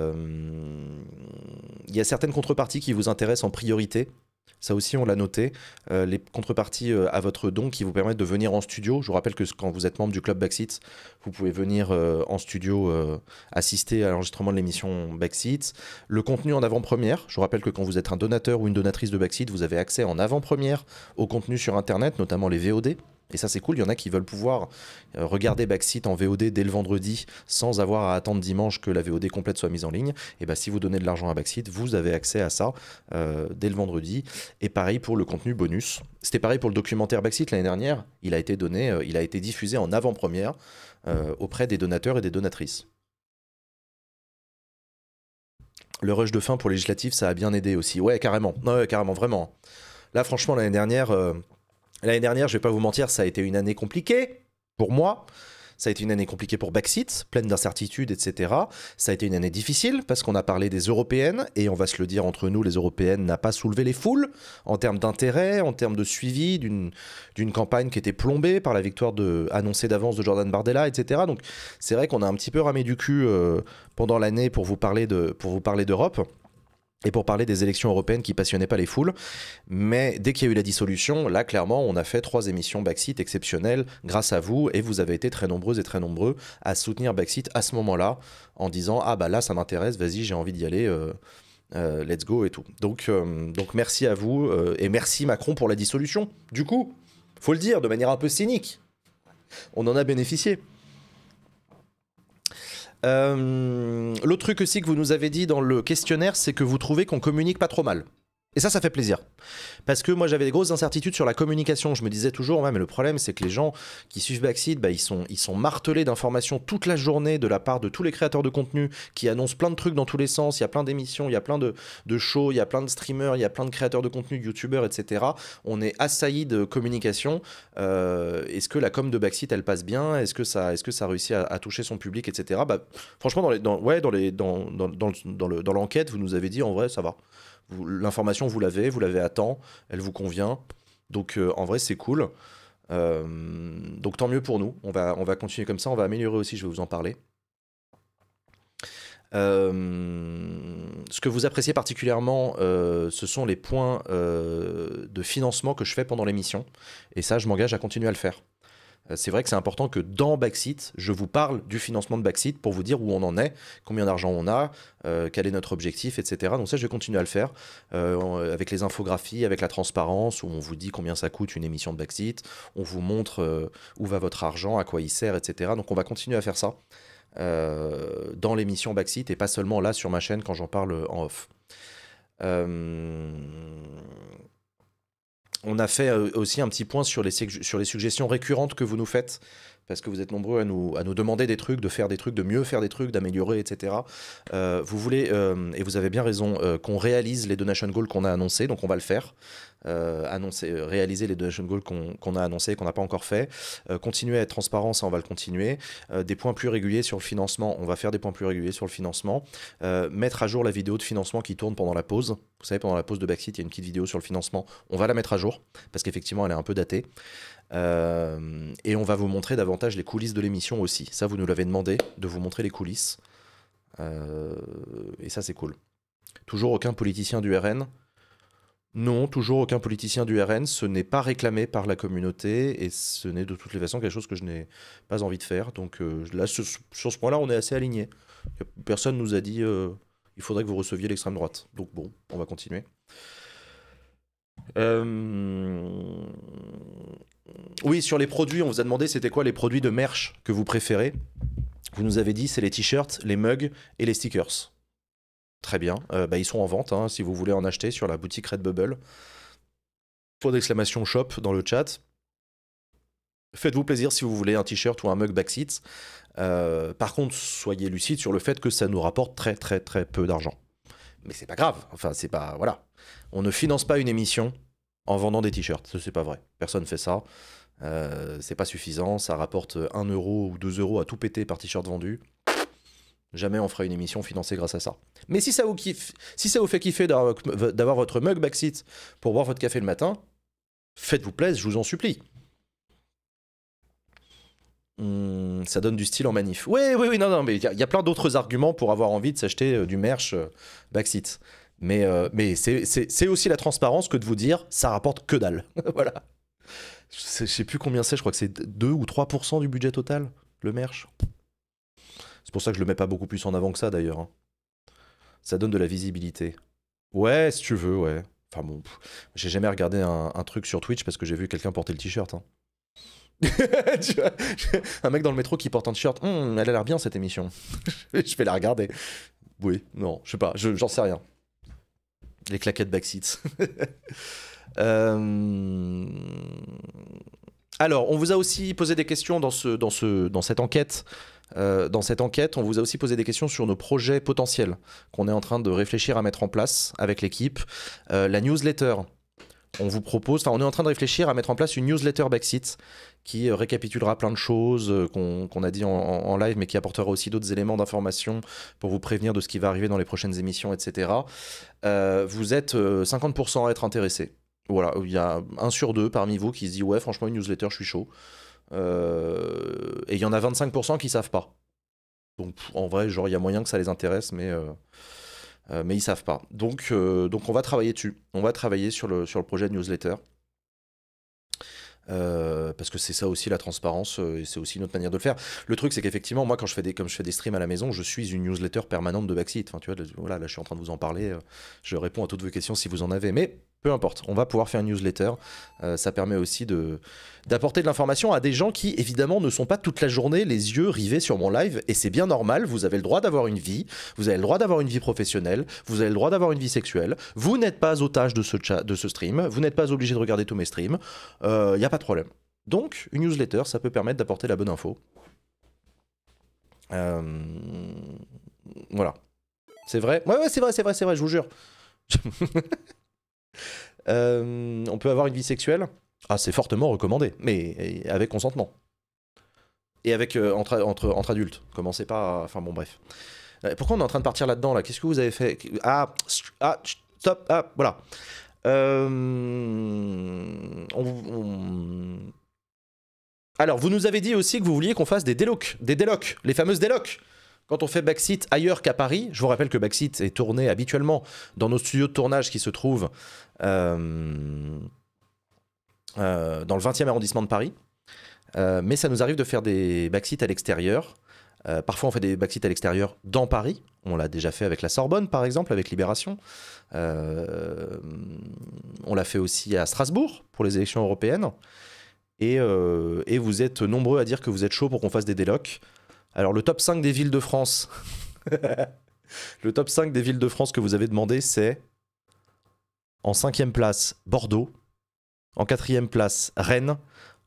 y a certaines contreparties qui vous intéressent en priorité. Ça aussi, on l'a noté. Les contreparties à votre don qui vous permettent de venir en studio. Je vous rappelle que quand vous êtes membre du club Backseat, vous pouvez venir en studio assister à l'enregistrement de l'émission Backseat. Le contenu en avant-première. Je vous rappelle que quand vous êtes un donateur ou une donatrice de Backseat, vous avez accès en avant-première au contenu sur Internet, notamment les VOD. Et ça c'est cool, il y en a qui veulent pouvoir regarder Backseat en VOD dès le vendredi sans avoir à attendre dimanche que la VOD complète soit mise en ligne. Et bah si vous donnez de l'argent à Backseat, vous avez accès à ça dès le vendredi. Et pareil pour le contenu bonus. C'était pareil pour le documentaire Backseat l'année dernière. Il a été donné, il a été diffusé en avant-première auprès des donateurs et des donatrices. Le rush de fin pour législatif, ça a bien aidé aussi. Ouais, carrément. Ouais, carrément, vraiment. Là, franchement, l'année dernière, je vais pas vous mentir, ça a été une année compliquée pour moi. Ça a été une année compliquée pour Backseat, pleine d'incertitudes, etc. Ça a été une année difficile parce qu'on a parlé des européennes et on va se le dire entre nous, les européennes n'a pas soulevé les foules en termes d'intérêt, en termes de suivi d'une campagne qui était plombée par la victoire annoncée d'avance de Jordan Bardella, etc. Donc c'est vrai qu'on a un petit peu ramé du cul pendant l'année pour vous parler d'Europe. Et pour parler des élections européennes qui passionnaient pas les foules. Mais dès qu'il y a eu la dissolution, là, clairement, on a fait 3 émissions Backseat exceptionnelles grâce à vous. Et vous avez été très nombreuses et très nombreux à soutenir Backseat à ce moment-là, en disant « Ah bah là, ça m'intéresse, vas-y, j'ai envie d'y aller, let's go et tout. » Donc merci à vous et merci Macron pour la dissolution. Du coup, faut le dire de manière un peu cynique, on en a bénéficié. L'autre truc aussi que vous nous avez dit dans le questionnaire, c'est que vous trouvez qu'on communique pas trop mal. Et ça fait plaisir. Parce que moi, j'avais des grosses incertitudes sur la communication. Je me disais toujours, ouais, mais le problème, c'est que les gens qui suivent Backseat, bah, ils sont martelés d'informations toute la journée de la part de tous les créateurs de contenu qui annoncent plein de trucs dans tous les sens. Il y a plein d'émissions, il y a plein de shows, il y a plein de streamers, il y a plein de créateurs de contenu, de youtubeurs, etc. On est assaillis de communication. Est-ce que la com de Backseat, elle passe bien? Est-ce que ça réussit à toucher son public, etc. Bah, franchement, dans l'enquête, vous nous avez dit, en vrai, ça va. L'information, vous l'avez à temps, elle vous convient. Donc en vrai, c'est cool. Donc tant mieux pour nous. On va continuer comme ça. On va améliorer aussi, je vais vous en parler. Ce que vous appréciez particulièrement, ce sont les points de financement que je fais pendant l'émission. Et ça, je m'engage à continuer à le faire. C'est vrai que c'est important que dans Backseat, je vous parle du financement de Backseat pour vous dire où on en est, combien d'argent on a, quel est notre objectif, etc. Donc ça, je vais continuer à le faire avec les infographies, avec la transparence, où on vous dit combien ça coûte une émission de Backseat, on vous montre où va votre argent, à quoi il sert, etc. Donc on va continuer à faire ça dans l'émission Backseat et pas seulement là sur ma chaîne quand j'en parle en off. On a fait aussi un petit point sur les suggestions récurrentes que vous nous faites, parce que vous êtes nombreux à nous demander des trucs, de faire des trucs, de mieux faire des trucs, d'améliorer, etc. Vous voulez, et vous avez bien raison, qu'on réalise les donation goals qu'on a annoncés, donc on va le faire. Réaliser les donation goals qu'on a annoncés, qu'on n'a pas encore fait. Continuer à être transparent, ça on va le continuer. Des points plus réguliers sur le financement, on va faire des points plus réguliers sur le financement. Mettre à jour la vidéo de financement qui tourne pendant la pause. Vous savez, pendant la pause de Backseat, il y a une petite vidéo sur le financement. On va la mettre à jour, parce qu'effectivement, elle est un peu datée. Et on va vous montrer davantage les coulisses de l'émission aussi. Ça, vous nous l'avez demandé, de vous montrer les coulisses. Et ça, c'est cool. Toujours aucun politicien du RN. Non, toujours aucun politicien du RN. Ce n'est pas réclamé par la communauté et ce n'est de toutes les façons quelque chose que je n'ai pas envie de faire. Donc là, sur ce point-là, on est assez alignés. Personne nous a dit il faudrait que vous receviez l'extrême droite. Donc bon, on va continuer. Oui, sur les produits, on vous a demandé c'était quoi les produits de merch que vous préférez. Vous nous avez dit c'est les t-shirts, les mugs et les stickers. Très bien, ils sont en vente hein, si vous voulez en acheter sur la boutique Redbubble. Point d'exclamation shop dans le chat. Faites-vous plaisir si vous voulez un t-shirt ou un mug Backseat. Par contre, soyez lucide sur le fait que ça nous rapporte très très très peu d'argent. Mais c'est pas grave, enfin c'est pas... Voilà. On ne finance pas une émission en vendant des t-shirts, c'est pas vrai. Personne fait ça. C'est pas suffisant, ça rapporte 1 euro ou 2 euros à tout péter par t-shirt vendu. Jamais on fera une émission financée grâce à ça. Mais si ça vous fait kiffer d'avoir votre mug Backseat pour boire votre café le matin, faites-vous plaisir, je vous en supplie. Ça donne du style en manif. Oui, non, mais il y a plein d'autres arguments pour avoir envie de s'acheter du merch Backseat. Mais c'est aussi la transparence que de vous dire, ça rapporte que dalle. Voilà. Je sais plus combien c'est, je crois que c'est 2 ou 3% du budget total, le merch. C'est pour ça que je le mets pas beaucoup plus en avant que ça d'ailleurs. Hein. Ça donne de la visibilité. Ouais, si tu veux, ouais. Enfin bon, j'ai jamais regardé un truc sur Twitch parce que j'ai vu quelqu'un porter le t-shirt. Hein. Tu vois, un mec dans le métro qui porte un t-shirt, elle a l'air bien cette émission. Je vais la regarder. Oui, non, je sais pas, j'en sais rien. Les claquettes backseats. Alors, on vous a aussi posé des questions dans cette enquête. Dans cette enquête, on vous a aussi posé des questions sur nos projets potentiels qu'on est en train de réfléchir à mettre en place avec l'équipe. La newsletter, on vous propose, on est en train de réfléchir à mettre en place une newsletter Backseat qui récapitulera plein de choses qu'on a dit en live, mais qui apportera aussi d'autres éléments d'information pour vous prévenir de ce qui va arriver dans les prochaines émissions, etc. Vous êtes 50% à être intéressés. Voilà, il y a 1 sur 2 parmi vous qui se dit ouais, franchement, une newsletter, je suis chaud. Et il y en a 25% qui savent pas. Donc en vrai, genre, il y a moyen que ça les intéresse, mais ils savent pas. Donc on va travailler dessus. On va travailler sur le projet de newsletter. Parce que c'est ça aussi la transparence, et c'est aussi notre manière de le faire. Le truc, c'est qu'effectivement, moi, comme je fais des streams à la maison, je suis une newsletter permanente de Backseat. Enfin, tu vois, voilà, là, je suis en train de vous en parler. Je réponds à toutes vos questions si vous en avez. Mais peu importe, on va pouvoir faire une newsletter. Ça permet aussi d'apporter de l'information à des gens qui, évidemment, ne sont pas toute la journée les yeux rivés sur mon live. Et c'est bien normal, vous avez le droit d'avoir une vie, vous avez le droit d'avoir une vie professionnelle, vous avez le droit d'avoir une vie sexuelle. Vous n'êtes pas otage de ce stream, vous n'êtes pas obligé de regarder tous mes streams. Il n'y a pas de problème. Donc, une newsletter, ça peut permettre d'apporter la bonne info. Voilà. C'est vrai? Ouais, c'est vrai, je vous jure. On peut avoir une vie sexuelle? Ah, c'est fortement recommandé, mais avec consentement. Et avec entre adultes. Commencez pas à... Enfin bon, bref. Pourquoi on est en train de partir là-dedans, là? Qu'est-ce que vous avez fait? Stop, voilà. Alors, vous nous avez dit aussi que vous vouliez qu'on fasse des délocs, les fameuses délocs. Quand on fait Backseat ailleurs qu'à Paris, je vous rappelle que Backseat est tourné habituellement dans nos studios de tournage qui se trouvent dans le 20e arrondissement de Paris. Mais ça nous arrive de faire des Backseat à l'extérieur. Parfois, on fait des Backseat à l'extérieur dans Paris. On l'a déjà fait avec la Sorbonne, par exemple, avec Libération. On l'a fait aussi à Strasbourg pour les élections européennes. Et vous êtes nombreux à dire que vous êtes chaud pour qu'on fasse des délocs. Alors, le top 5 des villes de France... le top 5 des villes de France que vous avez demandé, c'est... En 5e place, Bordeaux. En 4e place, Rennes.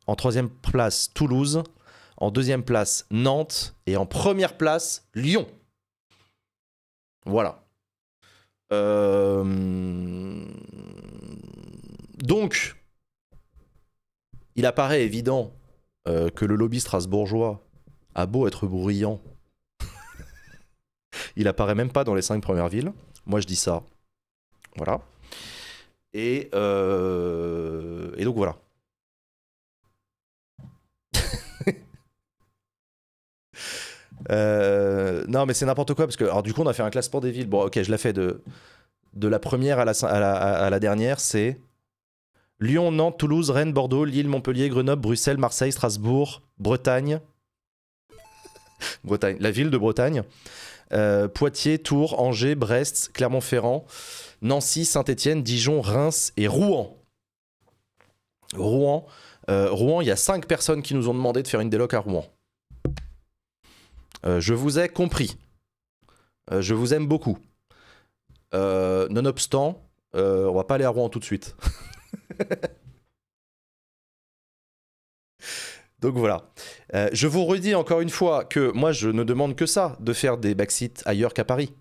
En 3e place, Toulouse. En 2e place, Nantes. Et en 1re place, Lyon. Voilà. Donc, il apparaît évident que le lobby strasbourgeois a beau être bruyant. Il apparaît même pas dans les 5 premières villes. Moi, je dis ça. Voilà. Et donc, voilà. Non, mais c'est n'importe quoi, parce que alors, du coup, on a fait un classement des villes. Bon, ok, je l'ai fait de la première à la dernière. C'est Lyon, Nantes, Toulouse, Rennes, Bordeaux, Lille, Montpellier, Grenoble, Bruxelles, Marseille, Strasbourg, Bretagne. La ville de Bretagne. Poitiers, Tours, Angers, Brest, Clermont-Ferrand, Nancy, Saint-Étienne, Dijon, Reims et Rouen. Rouen, il y a 5 personnes qui nous ont demandé de faire une déloc à Rouen. Je vous ai compris. Je vous aime beaucoup. Nonobstant, on va pas aller à Rouen tout de suite. Donc voilà. Je vous redis encore une fois que moi, je ne demande que ça, de faire des Backseat ailleurs qu'à Paris.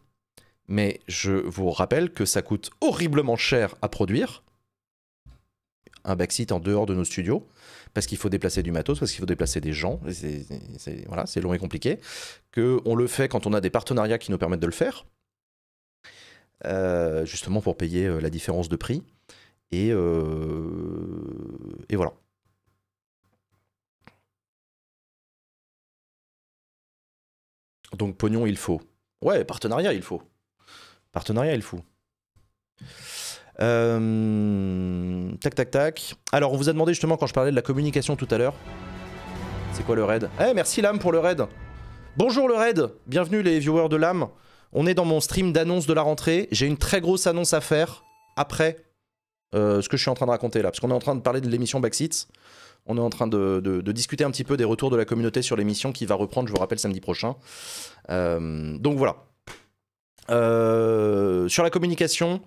Mais je vous rappelle que ça coûte horriblement cher à produire. Un Backseat en dehors de nos studios. Parce qu'il faut déplacer du matos, parce qu'il faut déplacer des gens. Voilà, c'est long et compliqué. On le fait quand on a des partenariats qui nous permettent de le faire. Justement pour payer la différence de prix. Et voilà. Donc pognon, il faut. Ouais, partenariat, il faut. Partenariat, il faut. Tac. Alors, on vous a demandé justement, quand je parlais de la communication tout à l'heure, c'est quoi le raid? Eh, merci Lame pour le raid. Bonjour le raid. Bienvenue les viewers de Lame. On est dans mon stream d'annonce de la rentrée. J'ai une très grosse annonce à faire après ce que je suis en train de raconter là. Parce qu'on est en train de parler de l'émission Backseat. On est en train de discuter un petit peu des retours de la communauté sur l'émission qui va reprendre, je vous rappelle, samedi prochain. Donc voilà. Sur la communication,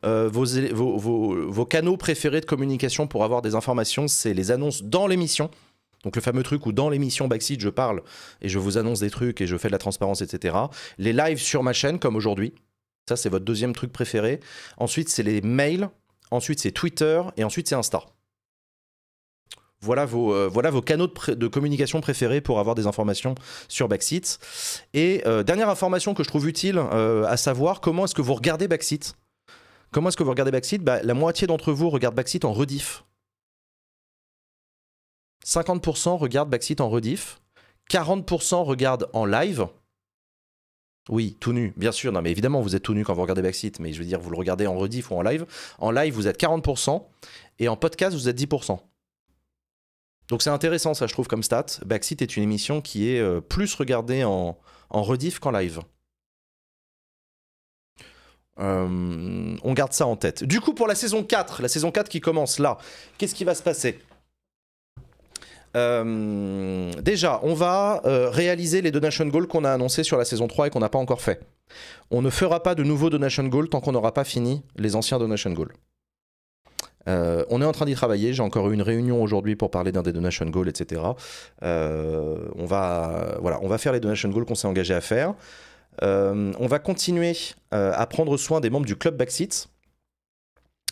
vos canaux préférés de communication pour avoir des informations, c'est les annonces dans l'émission. Donc le fameux truc où dans l'émission Backseat, je parle et je vous annonce des trucs et je fais de la transparence, etc. Les lives sur ma chaîne, comme aujourd'hui. Ça, c'est votre deuxième truc préféré. Ensuite, c'est les mails. Ensuite, c'est Twitter. Et ensuite, c'est Insta. Voilà vos canaux de communication préférés pour avoir des informations sur Backseat. Et dernière information que je trouve utile, à savoir comment est-ce que vous regardez Backseat. Comment est-ce que vous regardez Backseat? La moitié d'entre vous regarde Backseat en rediff. 50% regardent Backseat en rediff. 40% regardent en live. Oui, tout nu, bien sûr. Non, mais évidemment, vous êtes tout nu quand vous regardez Backseat. Mais je veux dire, vous le regardez en rediff ou en live. En live, vous êtes 40%. Et en podcast, vous êtes 10%. Donc c'est intéressant, ça, je trouve, comme stat. Backseat est une émission qui est plus regardée en rediff qu'en live. On garde ça en tête. Du coup, pour la saison 4 qui commence là, qu'est-ce qui va se passer? Déjà, on va réaliser les donation goals qu'on a annoncés sur la saison 3 et qu'on n'a pas encore fait. On ne fera pas de nouveaux donation goals tant qu'on n'aura pas fini les anciens donation goals. On est en train d'y travailler. J'ai encore eu une réunion aujourd'hui pour parler d'un des donation goals, etc. On va faire les donation goals qu'on s'est engagé à faire. On va continuer à prendre soin des membres du club Backseat.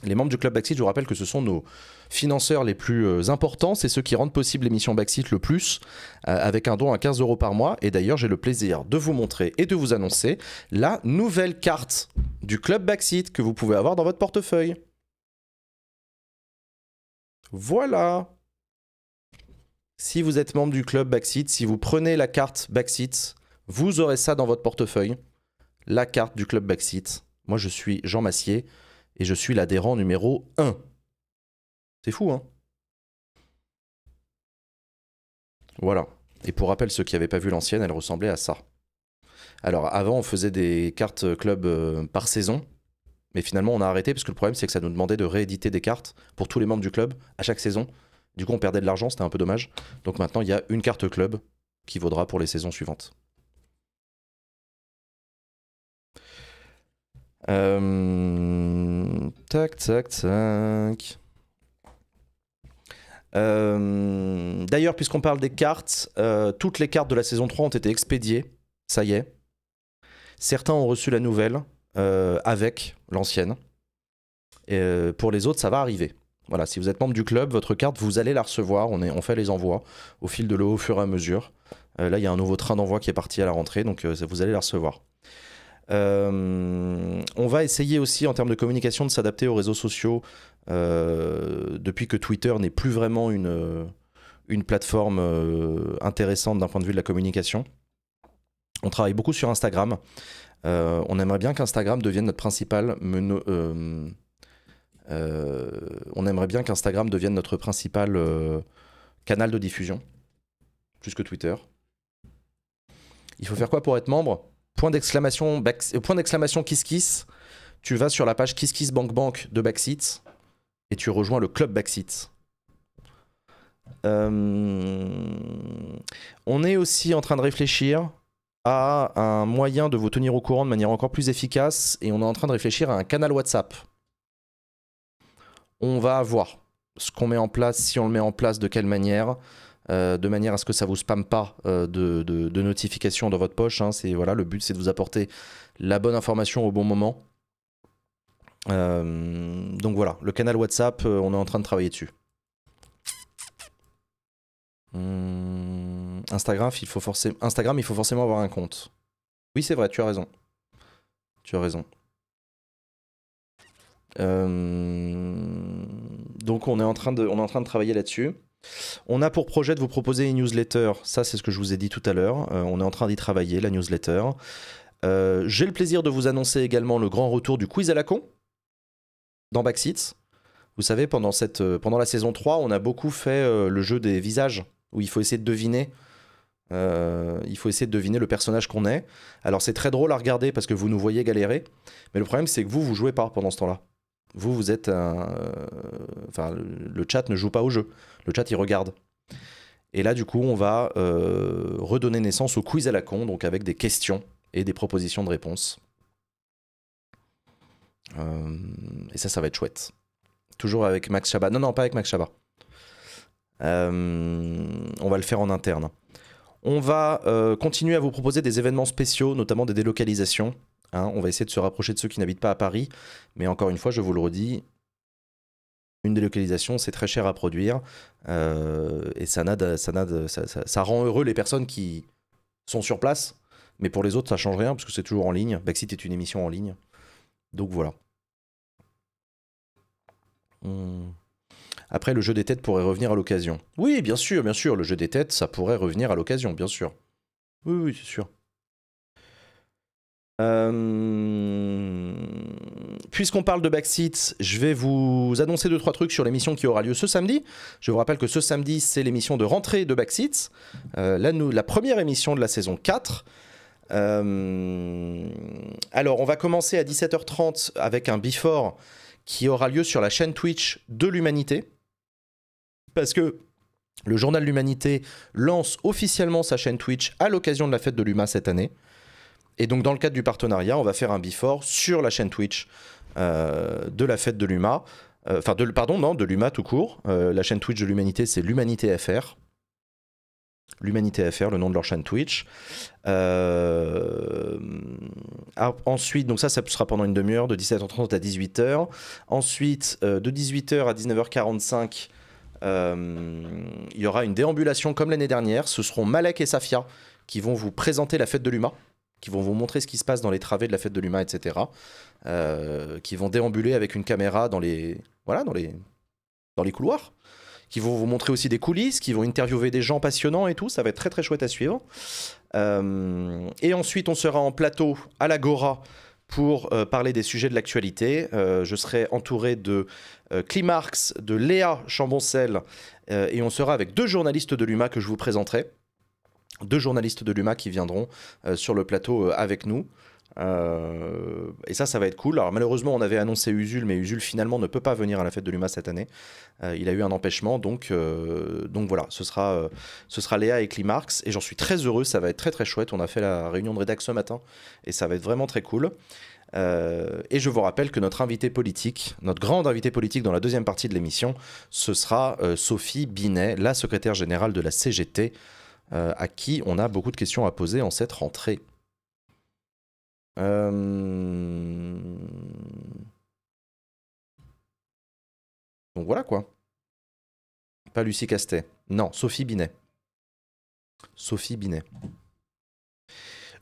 Les membres du club Backseat, je vous rappelle que ce sont nos financeurs les plus importants. C'est ceux qui rendent possible l'émission Backseat le plus, avec un don à 15 € par mois. Et d'ailleurs, j'ai le plaisir de vous montrer et de vous annoncer la nouvelle carte du club Backseat que vous pouvez avoir dans votre portefeuille. Voilà. Si vous êtes membre du club Backseat, si vous prenez la carte Backseat, vous aurez ça dans votre portefeuille. La carte du club Backseat. Moi, je suis Jean Massier et je suis l'adhérent numéro 1. C'est fou, hein? Voilà. Et pour rappel, ceux qui n'avaient pas vu l'ancienne, elle ressemblait à ça. Alors, avant, on faisait des cartes club par saison. Mais finalement, on a arrêté parce que le problème, c'est que ça nous demandait de rééditer des cartes pour tous les membres du club à chaque saison. Du coup, on perdait de l'argent, c'était un peu dommage. Donc maintenant, il y a une carte club qui vaudra pour les saisons suivantes. Tac, tac, tac. D'ailleurs, puisqu'on parle des cartes, toutes les cartes de la saison 3 ont été expédiées. Ça y est. Certains ont reçu la nouvelle avec l'ancienne. Pour les autres, ça va arriver. Voilà, si vous êtes membre du club, votre carte, vous allez la recevoir. On fait les envois au fil de l'eau, au fur et à mesure. Là, il y a un nouveau train d'envoi qui est parti à la rentrée, donc vous allez la recevoir. On va essayer aussi, en termes de communication, de s'adapter aux réseaux sociaux depuis que Twitter n'est plus vraiment une plateforme intéressante d'un point de vue de la communication. On travaille beaucoup sur Instagram. On aimerait bien qu'Instagram devienne notre principal canal de diffusion, plus que Twitter. Il faut faire quoi pour être membre? Point d'exclamation KissKiss. Tu vas sur la page KissKissBankBank de Backseat et tu rejoins le club Backseat. On est aussi en train de réfléchir à un moyen de vous tenir au courant de manière encore plus efficace et on est en train de réfléchir à un canal WhatsApp. On va voir ce qu'on met en place, si on le met en place, de quelle manière, de manière à ce que ça ne vous spamme pas de notifications dans votre poche. Hein. Voilà, le but, c'est de vous apporter la bonne information au bon moment. Donc voilà, le canal WhatsApp, on est en train de travailler dessus. Instagram, il faut forcément avoir un compte. Oui, c'est vrai, tu as raison. Tu as raison. Donc on est en train de travailler là-dessus. On a pour projet de vous proposer une newsletter. Ça, c'est ce que je vous ai dit tout à l'heure. On est en train d'y travailler, la newsletter. J'ai le plaisir de vous annoncer également le grand retour du quiz à la con dans Backseat. Vous savez, pendant la saison 3, on a beaucoup fait le jeu des visages, où il faut essayer de deviner. Le personnage qu'on est. Alors c'est très drôle à regarder parce que vous nous voyez galérer, mais le problème c'est que vous jouez pas pendant ce temps-là. Vous êtes enfin, le chat ne joue pas au jeu. Le chat, il regarde. Et là, du coup, on va redonner naissance au quiz à la con, donc avec des questions et des propositions de réponses. Et ça va être chouette. Toujours avec Max Chabat. Non, pas avec Max Chabat. On va le faire en interne. On va continuer à vous proposer des événements spéciaux, notamment des délocalisations. Hein, on va essayer de se rapprocher de ceux qui n'habitent pas à Paris. Mais encore une fois, je vous le redis, une délocalisation, c'est très cher à produire. Et ça rend heureux les personnes qui sont sur place. Mais pour les autres, ça change rien, parce que c'est toujours en ligne. Backseat est une émission en ligne. Donc voilà. Après, le jeu des têtes pourrait revenir à l'occasion. Oui, bien sûr, le jeu des têtes, ça pourrait revenir à l'occasion, bien sûr. Oui, c'est sûr. Puisqu'on parle de Backseat, je vais vous annoncer 2-3 trucs sur l'émission qui aura lieu ce samedi. Je vous rappelle que ce samedi, c'est l'émission de rentrée de Backseat. La première émission de la saison 4. Alors, on va commencer à 17h30 avec un before qui aura lieu sur la chaîne Twitch de l'Humanité. Parce que le Journal de l'Humanité lance officiellement sa chaîne Twitch à l'occasion de la fête de l'UMA cette année. Et donc, dans le cadre du partenariat, on va faire un before sur la chaîne Twitch de la fête de l'UMA. De l'UMA tout court. La chaîne Twitch de l'Humanité, c'est l'Humanité FR. L'Humanité FR, le nom de leur chaîne Twitch. Ensuite, donc ça sera pendant une demi-heure, de 17h30 à 18h. Ensuite, de 18h à 19h45, il y aura une déambulation comme l'année dernière. Ce seront Malek et Safia qui vont vous présenter la fête de l'UMA, qui vont vous montrer ce qui se passe dans les travées de la fête de l'UMA, etc. Qui vont déambuler avec une caméra dans les couloirs, qui vont vous montrer aussi des coulisses, qui vont interviewer des gens passionnants et tout. Ça va être très très chouette à suivre. Et ensuite, on sera en plateau à l'Agora pour parler des sujets de l'actualité. Je serai entouré de Climarx, de Léa Chamboncel, et on sera avec 2 journalistes de l'UMA que je vous présenterai. 2 journalistes de l'UMA qui viendront sur le plateau avec nous. Et ça va être cool. Alors malheureusement, on avait annoncé Usul, mais Usul finalement ne peut pas venir à la fête de l'UMA cette année. Il a eu un empêchement, donc voilà, ce sera Léa et Climarx, et j'en suis très heureux. Ça va être très très chouette. On a fait la réunion de rédac ce matin, et ça va être vraiment très cool. Et je vous rappelle que notre grande invitée politique dans la deuxième partie de l'émission, ce sera Sophie Binet, la secrétaire générale de la CGT, à qui on a beaucoup de questions à poser en cette rentrée. Donc voilà quoi. Pas Lucie Castet. Non, Sophie Binet. Sophie Binet.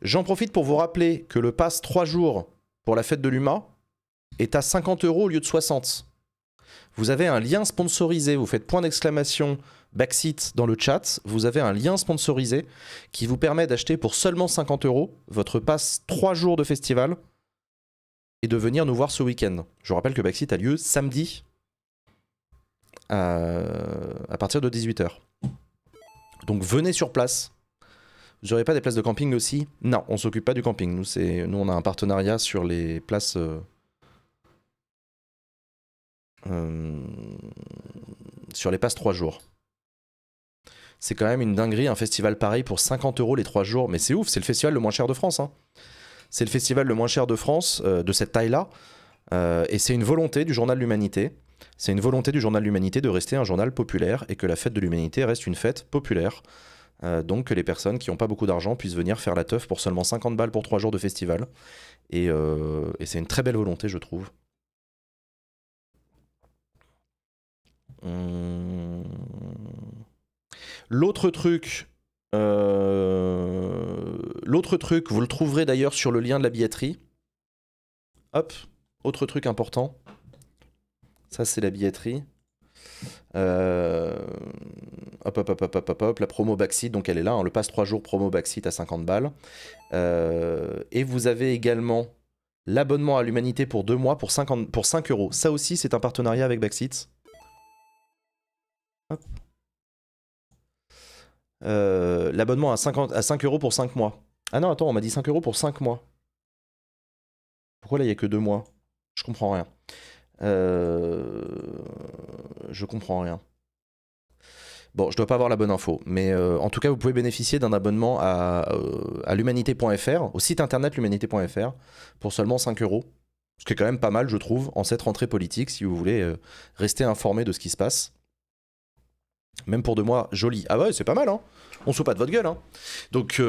J'en profite pour vous rappeler que le pass 3 jours pour la fête de l'UMA est à 50 € au lieu de 60. Vous avez un lien sponsorisé, vous faites point d'exclamation Backseat dans le chat, vous avez un lien sponsorisé qui vous permet d'acheter pour seulement 50 € votre pass 3 jours de festival et de venir nous voir ce week-end. Je vous rappelle que Backseat a lieu samedi à partir de 18h. Donc venez sur place. Vous n'aurez pas des places de camping aussi? Non, on ne s'occupe pas du camping. Nous, on a un partenariat sur les places... sur les passes 3 jours. C'est quand même une dinguerie, un festival pareil pour 50 € les 3 jours. Mais c'est ouf, c'est le festival le moins cher de France. Hein. C'est le festival le moins cher de France, de cette taille-là. Et c'est une volonté du Journal de l'Humanité. C'est une volonté du Journal de l'Humanité de rester un journal populaire et que la fête de l'Humanité reste une fête populaire. Donc que les personnes qui n'ont pas beaucoup d'argent puissent venir faire la teuf pour seulement 50 balles pour 3 jours de festival. Et c'est une très belle volonté, je trouve. L'autre truc, vous le trouverez d'ailleurs sur le lien de la billetterie. Hop, autre truc important. Ça, c'est la billetterie. Hop, la promo Backseat, donc elle est là, hein, le pass 3 jours promo Backseat à 50 balles. Et vous avez également l'abonnement à l'Humanité pour 2 mois pour 5 €. Ça aussi, c'est un partenariat avec Backseat. Hop. L'abonnement à 5 € pour 5 mois. Ah non, attends, on m'a dit 5 € pour 5 mois. Pourquoi là, il n'y a que 2 mois? Je comprends rien. Je comprends rien. Bon, je dois pas avoir la bonne info, mais en tout cas, vous pouvez bénéficier d'un abonnement à l'humanité.fr, au site internet l'humanité.fr, pour seulement 5 euros. Ce qui est quand même pas mal, je trouve, en cette rentrée politique, si vous voulez rester informé de ce qui se passe. Même pour 2 mois, joli. Ah ouais, c'est pas mal, hein. On se fout pas de votre gueule, hein. Donc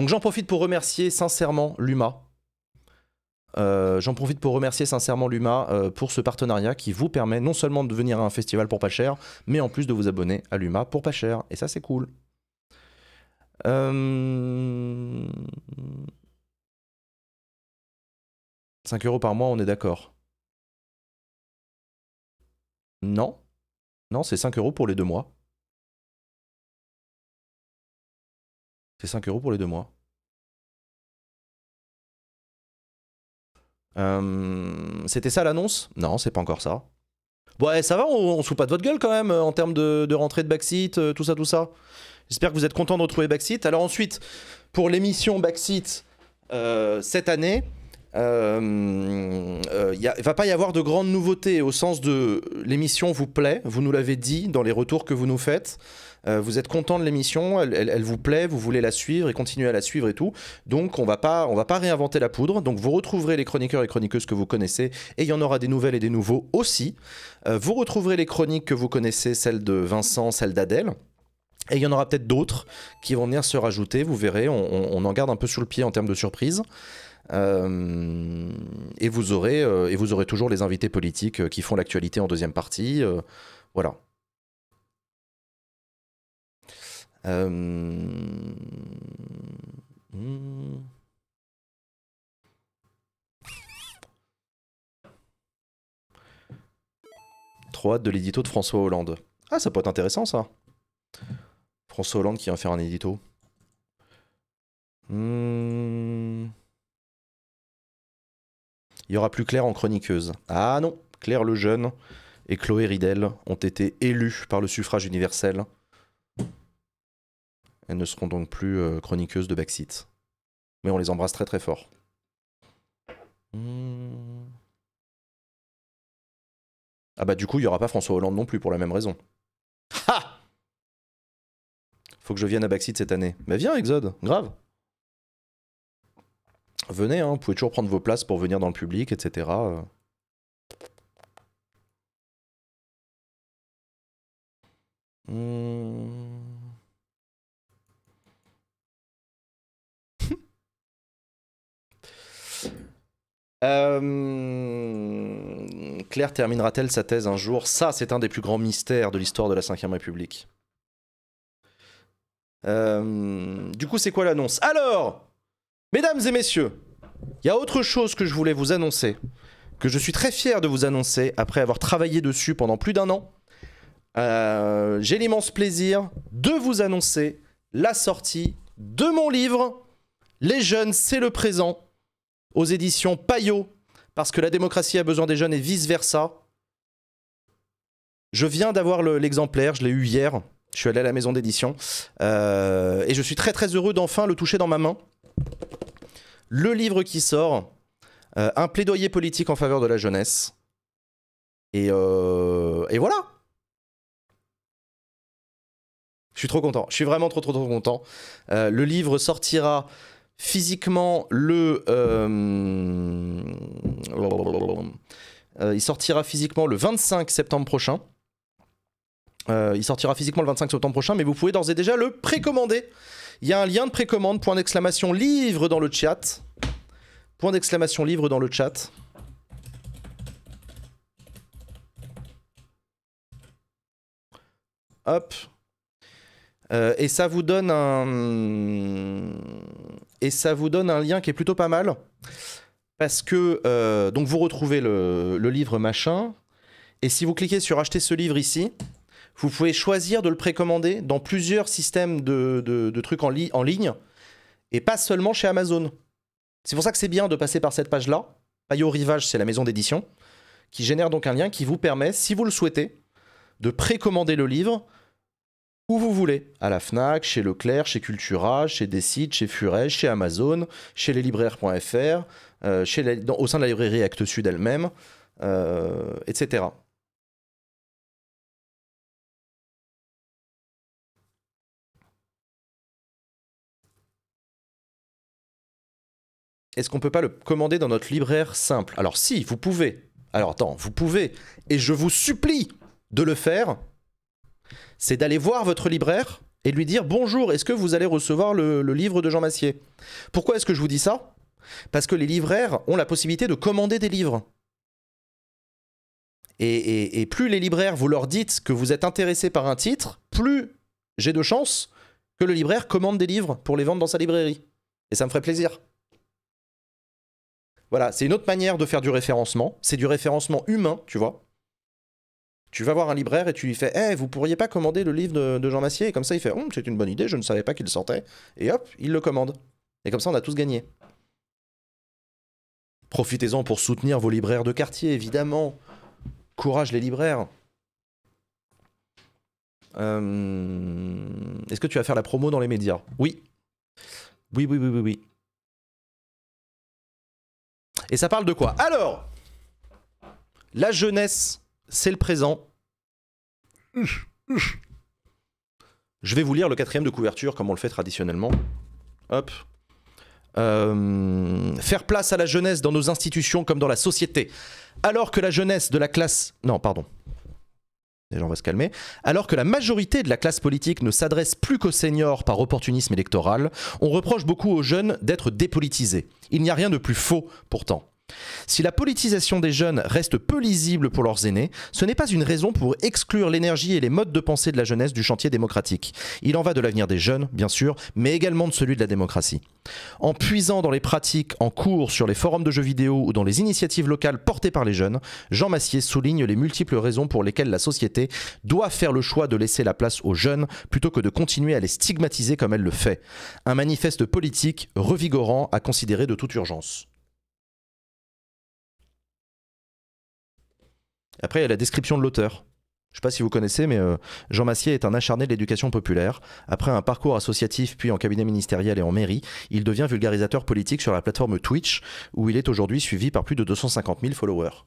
j'en profite pour remercier sincèrement l'UMA. J'en profite pour remercier sincèrement l'UMA pour ce partenariat qui vous permet non seulement de venir à un festival pour pas cher, mais en plus de vous abonner à l'UMA pour pas cher. Et ça, c'est cool. 5 euros par mois, on est d'accord? Non. Non, c'est 5 euros pour les 2 mois. C'est 5 euros pour les 2 mois. C'était ça l'annonce? Non, c'est pas encore ça. Bon, ouais, ça va, on se fout pas de votre gueule quand même en termes de rentrée de Backseat, tout ça, tout ça. J'espère que vous êtes content de retrouver Backseat. Alors ensuite, pour l'émission Backseat cette année, il va pas y avoir de grandes nouveautés au sens de l'émission vous plaît, vous nous l'avez dit dans les retours que vous nous faites. Vous êtes content de l'émission, elle vous plaît, vous voulez la suivre et continuer à la suivre et tout. Donc on va pas réinventer la poudre. Donc vous retrouverez les chroniqueurs et chroniqueuses que vous connaissez et il y en aura des nouvelles et des nouveaux aussi. Vous retrouverez les chroniques que vous connaissez, celles de Vincent, celles d'Adèle. Et il y en aura peut-être d'autres qui vont venir se rajouter, vous verrez, on en garde un peu sur le pied en termes de surprise. Et vous aurez toujours les invités politiques qui font l'actualité en deuxième partie. Voilà. Trop hâte de l'édito de François Hollande. Ah, ça peut être intéressant ça. François Hollande qui vient faire un édito. Il y aura plus Claire en chroniqueuse. Ah non, Claire Lejeune et Chloé Ridel ont été élus par le suffrage universel. Elles ne seront donc plus chroniqueuses de Backseat. Mais on les embrasse très très fort. Ah bah du coup, il n'y aura pas François Hollande non plus pour la même raison. Ha! Faut que je vienne à Backseat cette année. Mais viens Exode, grave. Venez, hein, vous pouvez toujours prendre vos places pour venir dans le public, etc. Claire terminera-t-elle sa thèse un jour? Ça, c'est un des plus grands mystères de l'histoire de la Ve République. Du coup, c'est quoi l'annonce? Alors, mesdames et messieurs, il y a autre chose que je voulais vous annoncer, que je suis très fier de vous annoncer après avoir travaillé dessus pendant plus d'1 an. J'ai l'immense plaisir de vous annoncer la sortie de mon livre « Les jeunes, c'est le présent » aux éditions Payot, parce que la démocratie a besoin des jeunes et vice-versa. Je viens d'avoir l'exemplaire, je l'ai eu hier, je suis allé à la maison d'édition, et je suis très très heureux d'enfin le toucher dans ma main. Le livre qui sort, un plaidoyer politique en faveur de la jeunesse. Et voilà. Je suis trop content, je suis vraiment trop content. Le livre sortira physiquement il sortira physiquement le 25 septembre prochain. Il sortira physiquement le 25 septembre prochain, mais vous pouvez d'ores et déjà le précommander. Il y a un lien de précommande, point d'exclamation livre dans le chat. Point d'exclamation livre dans le chat. Hop. Et ça vous donne un lien qui est plutôt pas mal parce que donc vous retrouvez le livre machin et si vous cliquez sur acheter ce livre ici, vous pouvez choisir de le précommander dans plusieurs systèmes de trucs en ligne et pas seulement chez Amazon. C'est pour ça que c'est bien de passer par cette page-là. Payot Rivage, c'est la maison d'édition qui génère donc un lien qui vous permet, si vous le souhaitez, de précommander le livre où vous voulez, à la Fnac, chez Leclerc, chez Cultura, chez Decide, chez Furège, chez Amazon, chez leslibraires.fr, au sein de la librairie Actes Sud elle-même. etc. Est-ce qu'on peut pas le commander dans notre libraire simple? Alors si, vous pouvez. Alors attends, vous pouvez. Et je vous supplie de le faire. C'est d'aller voir votre libraire et lui dire « Bonjour, est-ce que vous allez recevoir le livre de Jean Massier ?» Pourquoi est-ce que je vous dis ça? Parce que les libraires ont la possibilité de commander des livres. Et plus les libraires, vous leur dites que vous êtes intéressé par un titre, plus j'ai de chances que le libraire commande des livres pour les vendre dans sa librairie. Et ça me ferait plaisir. Voilà, c'est une autre manière de faire du référencement. C'est du référencement humain, tu vois. Tu vas voir un libraire et tu lui fais « Eh, vous pourriez pas commander le livre de Jean Massier ?» Et comme ça, il fait « C'est une bonne idée, je ne savais pas qu'il sortait. » Et hop, il le commande. Et comme ça, on a tous gagné. Profitez-en pour soutenir vos libraires de quartier, évidemment. Courage les libraires. Est-ce que tu vas faire la promo dans les médias? Oui. Oui, oui, oui, oui, oui. Et ça parle de quoi? Alors, la jeunesse, c'est le présent. Je vais vous lire le 4e de couverture, comme on le fait traditionnellement. Hop. Faire place à la jeunesse dans nos institutions comme dans la société. Alors que la jeunesse de la classe... Non, pardon. Déjà, on va se calmer. Alors que la majorité de la classe politique ne s'adresse plus qu'aux seniors par opportunisme électoral, on reproche beaucoup aux jeunes d'être dépolitisés. Il n'y a rien de plus faux, pourtant. Si la politisation des jeunes reste peu lisible pour leurs aînés, ce n'est pas une raison pour exclure l'énergie et les modes de pensée de la jeunesse du chantier démocratique. Il en va de l'avenir des jeunes, bien sûr, mais également de celui de la démocratie. En puisant dans les pratiques en cours sur les forums de jeux vidéo ou dans les initiatives locales portées par les jeunes, Jean Massier souligne les multiples raisons pour lesquelles la société doit faire le choix de laisser la place aux jeunes plutôt que de continuer à les stigmatiser comme elle le fait. Un manifeste politique revigorant à considérer de toute urgence. Après, il y a la description de l'auteur. Je ne sais pas si vous connaissez, mais Jean Massier est un acharné de l'éducation populaire. Après un parcours associatif, puis en cabinet ministériel et en mairie, il devient vulgarisateur politique sur la plateforme Twitch, où il est aujourd'hui suivi par plus de 250 000 followers.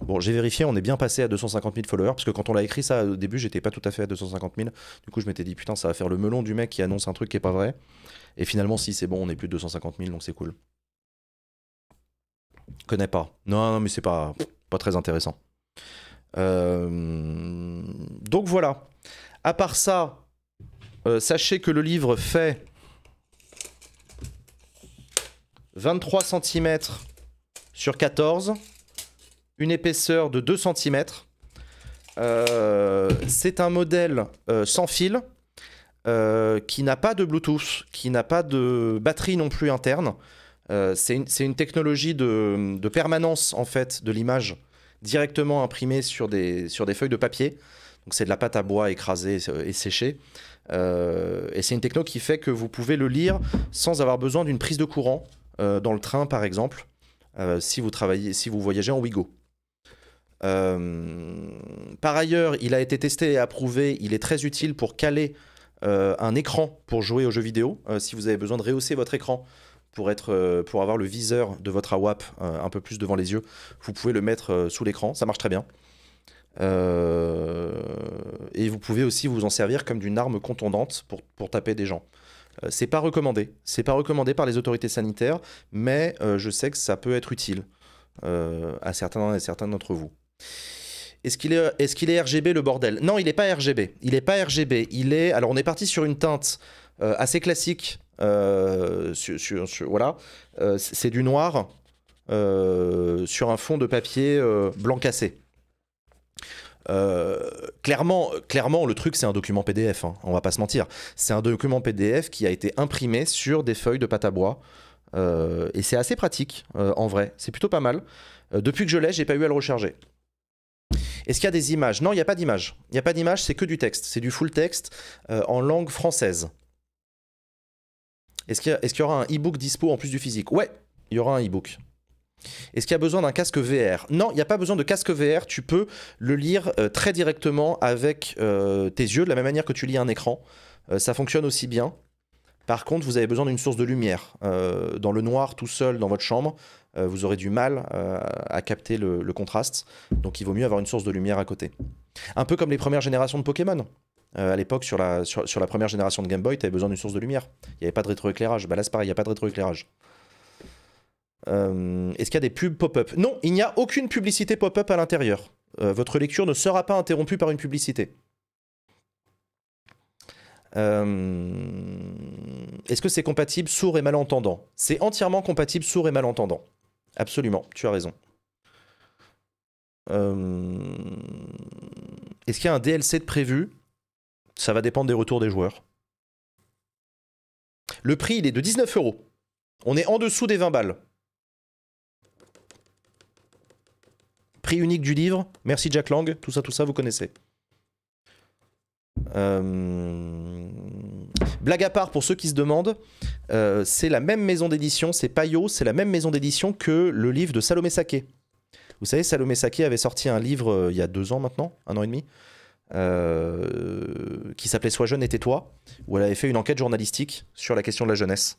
Bon, j'ai vérifié, on est bien passé à 250 000 followers, parce que quand on l'a écrit ça au début, j'étais pas tout à fait à 250 000. Du coup, je m'étais dit, putain, ça va faire le melon du mec qui annonce un truc qui est pas vrai. Et finalement, si, c'est bon, on est plus de 250 000, donc c'est cool. Connais pas. Non, non, mais c'est pas très intéressant. Donc voilà. À part ça, sachez que le livre fait 23 cm sur 14, une épaisseur de 2 cm. C'est un modèle sans fil, qui n'a pas de Bluetooth, qui n'a pas de batterie non plus interne. C'est une technologie de permanence en fait de l'image directement imprimée sur des feuilles de papier. Donc c'est de la pâte à bois écrasée et séchée. Et c'est une techno qui fait que vous pouvez le lire sans avoir besoin d'une prise de courant dans le train par exemple, si vous voyagez en Ouigo. Par ailleurs, il a été testé et approuvé. Il est très utile pour caler un écran pour jouer aux jeux vidéo. Si vous avez besoin de rehausser votre écran pour avoir le viseur de votre AWAP un peu plus devant les yeux, vous pouvez le mettre sous l'écran, ça marche très bien. Et vous pouvez aussi vous en servir comme d'une arme contondante pour taper des gens. C'est pas recommandé par les autorités sanitaires, mais je sais que ça peut être utile à certains et certaines d'entre vous. Est-ce qu'il est RGB le bordel? Non, il n'est pas RGB. Il n'est pas RGB. Alors on est parti sur une teinte assez classique. Voilà, c'est du noir sur un fond de papier blanc cassé. Clairement, le truc c'est un document PDF, hein, on va pas se mentir. C'est un document PDF qui a été imprimé sur des feuilles de pâte à bois et c'est assez pratique en vrai, c'est plutôt pas mal. Depuis que je l'ai, j'ai pas eu à le recharger. Est-ce qu'il y a des images? Non, il n'y a pas d'image. Il n'y a pas d'image, c'est que du texte. C'est du full texte en langue française. Est-ce qu'il y aura un e-book dispo en plus du physique? Ouais, il y aura un e-book. Est-ce qu'il y a besoin d'un casque VR? Non, il n'y a pas besoin de casque VR. Tu peux le lire très directement avec tes yeux, de la même manière que tu lis un écran. Ça fonctionne aussi bien. Par contre, vous avez besoin d'une source de lumière. Dans le noir, tout seul, dans votre chambre, vous aurez du mal à capter le contraste. Donc il vaut mieux avoir une source de lumière à côté. Un peu comme les premières générations de Pokémon. À l'époque, sur la première génération de Game Boy, tu avais besoin d'une source de lumière. Il n'y avait pas de rétroéclairage. Bah là, c'est pareil, il n'y a pas de rétroéclairage. Est-ce qu'il y a des pubs pop-up? Non, il n'y a aucune publicité pop-up à l'intérieur. Votre lecture ne sera pas interrompue par une publicité. Est-ce que c'est compatible sourd et malentendant? C'est entièrement compatible sourd et malentendant. Absolument, tu as raison. Est-ce qu'il y a un DLC de prévu? Ça va dépendre des retours des joueurs. Le prix, il est de 19 €. On est en dessous des 20 balles. Prix unique du livre. Merci Jack Lang. Tout ça, vous connaissez. Blague à part pour ceux qui se demandent, c'est la même maison d'édition, c'est Payot, c'est la même maison d'édition que le livre de Salomé Saké. Vous savez, Salomé Saké avait sorti un livre il y a 2 ans maintenant, 1 an et demi, qui s'appelait Sois jeune et tais-toi, où elle avait fait une enquête journalistique sur la question de la jeunesse.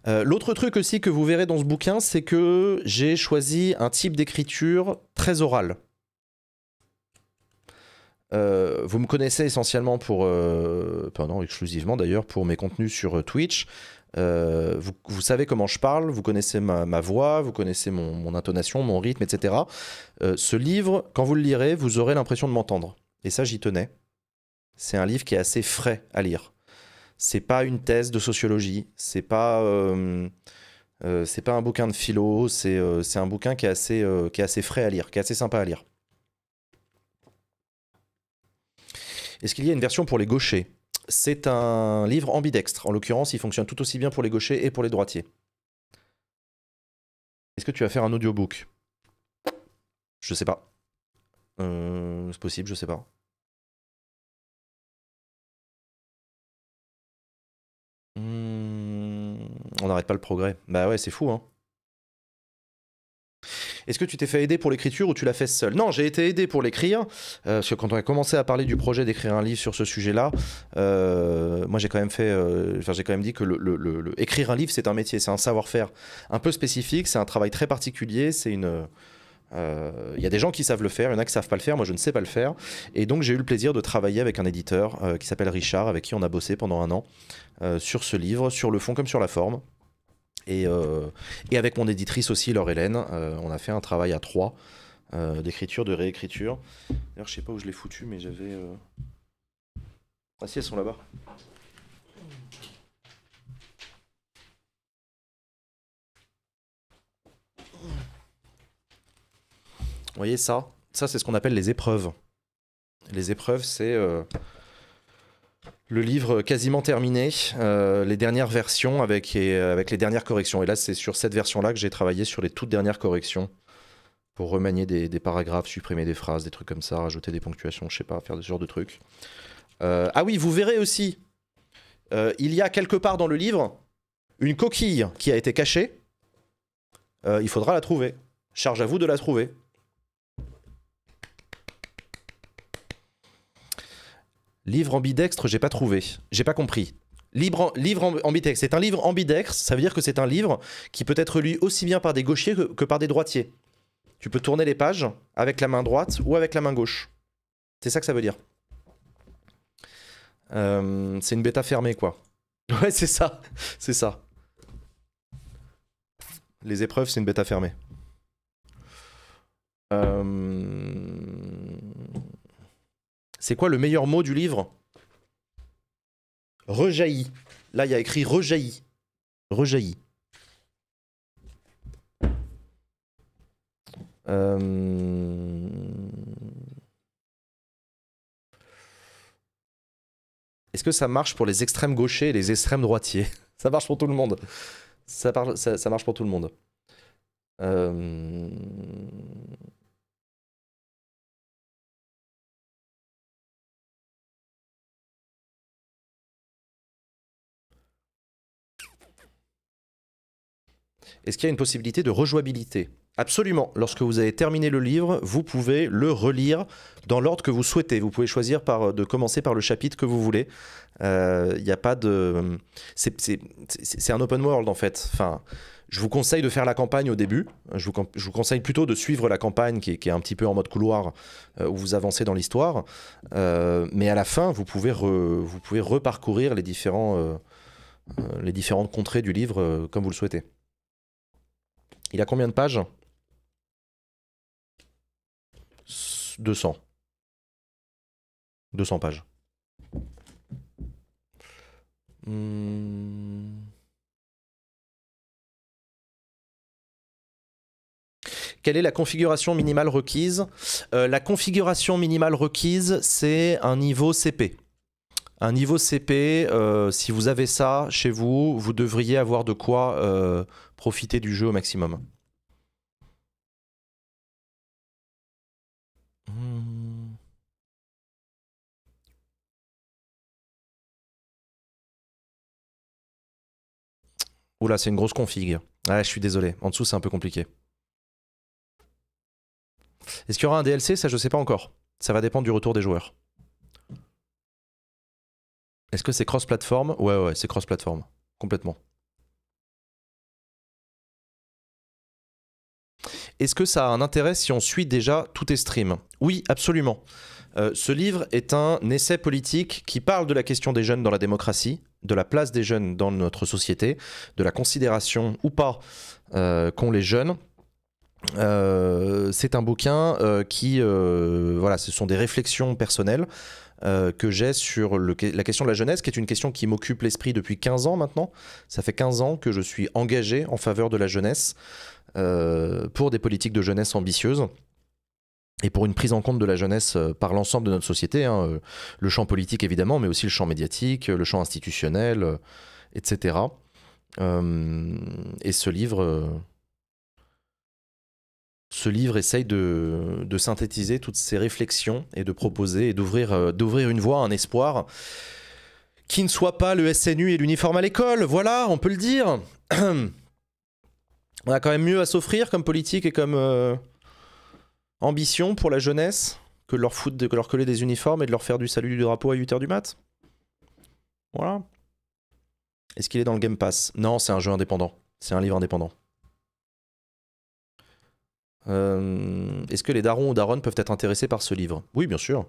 L'autre truc aussi que vous verrez dans ce bouquin, c'est que j'ai choisi un type d'écriture très orale. Vous me connaissez essentiellement pour, non, exclusivement d'ailleurs, pour mes contenus sur Twitch. Vous savez comment je parle, vous connaissez ma voix, vous connaissez mon intonation, mon rythme, etc. Ce livre, quand vous le lirez, vous aurez l'impression de m'entendre. Et ça, j'y tenais. C'est un livre qui est assez frais à lire. C'est pas une thèse de sociologie, c'est pas un bouquin de philo, c'est un bouquin qui est assez frais à lire, qui est assez sympa à lire. Est-ce qu'il y a une version pour les gauchers? C'est un livre ambidextre. En l'occurrence, il fonctionne tout aussi bien pour les gauchers et pour les droitiers. Est-ce que tu vas faire un audiobook? Je sais pas. C'est possible, je sais pas. On n'arrête pas le progrès. Bah ouais, c'est fou, hein. Est-ce que tu t'es fait aider pour l'écriture ou tu l'as fait seul? Non, j'ai été aidé pour l'écrire, parce que quand on a commencé à parler du projet d'écrire un livre sur ce sujet-là, moi j'ai quand même j'ai quand même dit que écrire un livre c'est un métier, c'est un savoir-faire un peu spécifique, c'est un travail très particulier, il y a des gens qui savent le faire, il y en a qui savent pas le faire, moi je ne sais pas le faire, et donc j'ai eu le plaisir de travailler avec un éditeur qui s'appelle Richard, avec qui on a bossé pendant 1 an sur ce livre, sur le fond comme sur la forme. Et avec mon éditrice aussi, Laure Hélène, on a fait un travail à 3 d'écriture, de réécriture. D'ailleurs, je sais pas où je l'ai foutu, mais j'avais. Ah si, elles sont là-bas. Vous voyez ça? Ça, c'est ce qu'on appelle les épreuves. Les épreuves, c'est le livre quasiment terminé, les dernières versions avec les dernières corrections. Et là, c'est sur cette version-là que j'ai travaillé sur les toutes dernières corrections pour remanier des paragraphes, supprimer des phrases, des trucs comme ça, rajouter des ponctuations, je sais pas, faire ce genre de trucs. Ah oui, vous verrez aussi, il y a quelque part dans le livre une coquille qui a été cachée. Il faudra la trouver. Charge à vous de la trouver. Livre ambidextre, j'ai pas trouvé. J'ai pas compris. Livre ambidextre. C'est un livre ambidextre, ça veut dire que c'est un livre qui peut être lu aussi bien par des gauchers que par des droitiers. Tu peux tourner les pages avec la main droite ou avec la main gauche. C'est ça que ça veut dire. C'est une bêta fermée, quoi. Ouais, c'est ça. C'est ça. Les épreuves, c'est une bêta fermée. C'est quoi le meilleur mot du livre? Rejaillit. Là, il y a écrit rejaillit. Rejaillit. Est-ce que ça marche pour les extrêmes gauchers et les extrêmes droitiers? Ça marche pour tout le monde. Ça marche pour tout le monde. Est-ce qu'il y a une possibilité de rejouabilité? Absolument. Lorsque vous avez terminé le livre, vous pouvez le relire dans l'ordre que vous souhaitez. Vous pouvez choisir de commencer par le chapitre que vous voulez. Il n'y a pas de... C'est un open world en fait. Enfin, je vous conseille de faire la campagne au début. Je vous conseille plutôt de suivre la campagne qui est un petit peu en mode couloir où vous avancez dans l'histoire. Mais à la fin, vous pouvez reparcourir les différentes contrées du livre comme vous le souhaitez. Il a combien de pages? 200. 200 pages. Quelle est la configuration minimale requise? La configuration minimale requise, c'est un niveau CP. Un niveau CP, si vous avez ça chez vous, vous devriez avoir de quoi profiter du jeu au maximum. Oula, c'est une grosse config. Ah, je suis désolé. En dessous, c'est un peu compliqué. Est-ce qu'il y aura un DLC? Ça, je sais pas encore. Ça va dépendre du retour des joueurs. Est-ce que c'est cross-platform? Ouais, c'est cross-platform. Complètement. Est-ce que ça a un intérêt si on suit déjà tous tes streams? Oui, absolument. Ce livre est un essai politique qui parle de la question des jeunes dans la démocratie, de la place des jeunes dans notre société, de la considération ou pas qu'ont les jeunes. C'est un bouquin qui, voilà, ce sont des réflexions personnelles que j'ai sur la question de la jeunesse, qui est une question qui m'occupe l'esprit depuis 15 ans maintenant. Ça fait 15 ans que je suis engagé en faveur de la jeunesse pour des politiques de jeunesse ambitieuses et pour une prise en compte de la jeunesse par l'ensemble de notre société, hein, le champ politique évidemment, mais aussi le champ médiatique, le champ institutionnel, etc. Et ce livre essaye de synthétiser toutes ces réflexions et de proposer et d'ouvrir une voie, un espoir qui ne soit pas le SNU et l'uniforme à l'école. Voilà, on peut le dire. On a quand même mieux à s'offrir comme politique et comme ambition pour la jeunesse que de leur coller des uniformes et de leur faire du salut du drapeau à 8h du mat. Voilà. Est-ce qu'il est dans le Game Pass? Non, c'est un jeu indépendant. C'est un livre indépendant. Est-ce que les darons ou daronnes peuvent être intéressés par ce livre? Oui, bien sûr.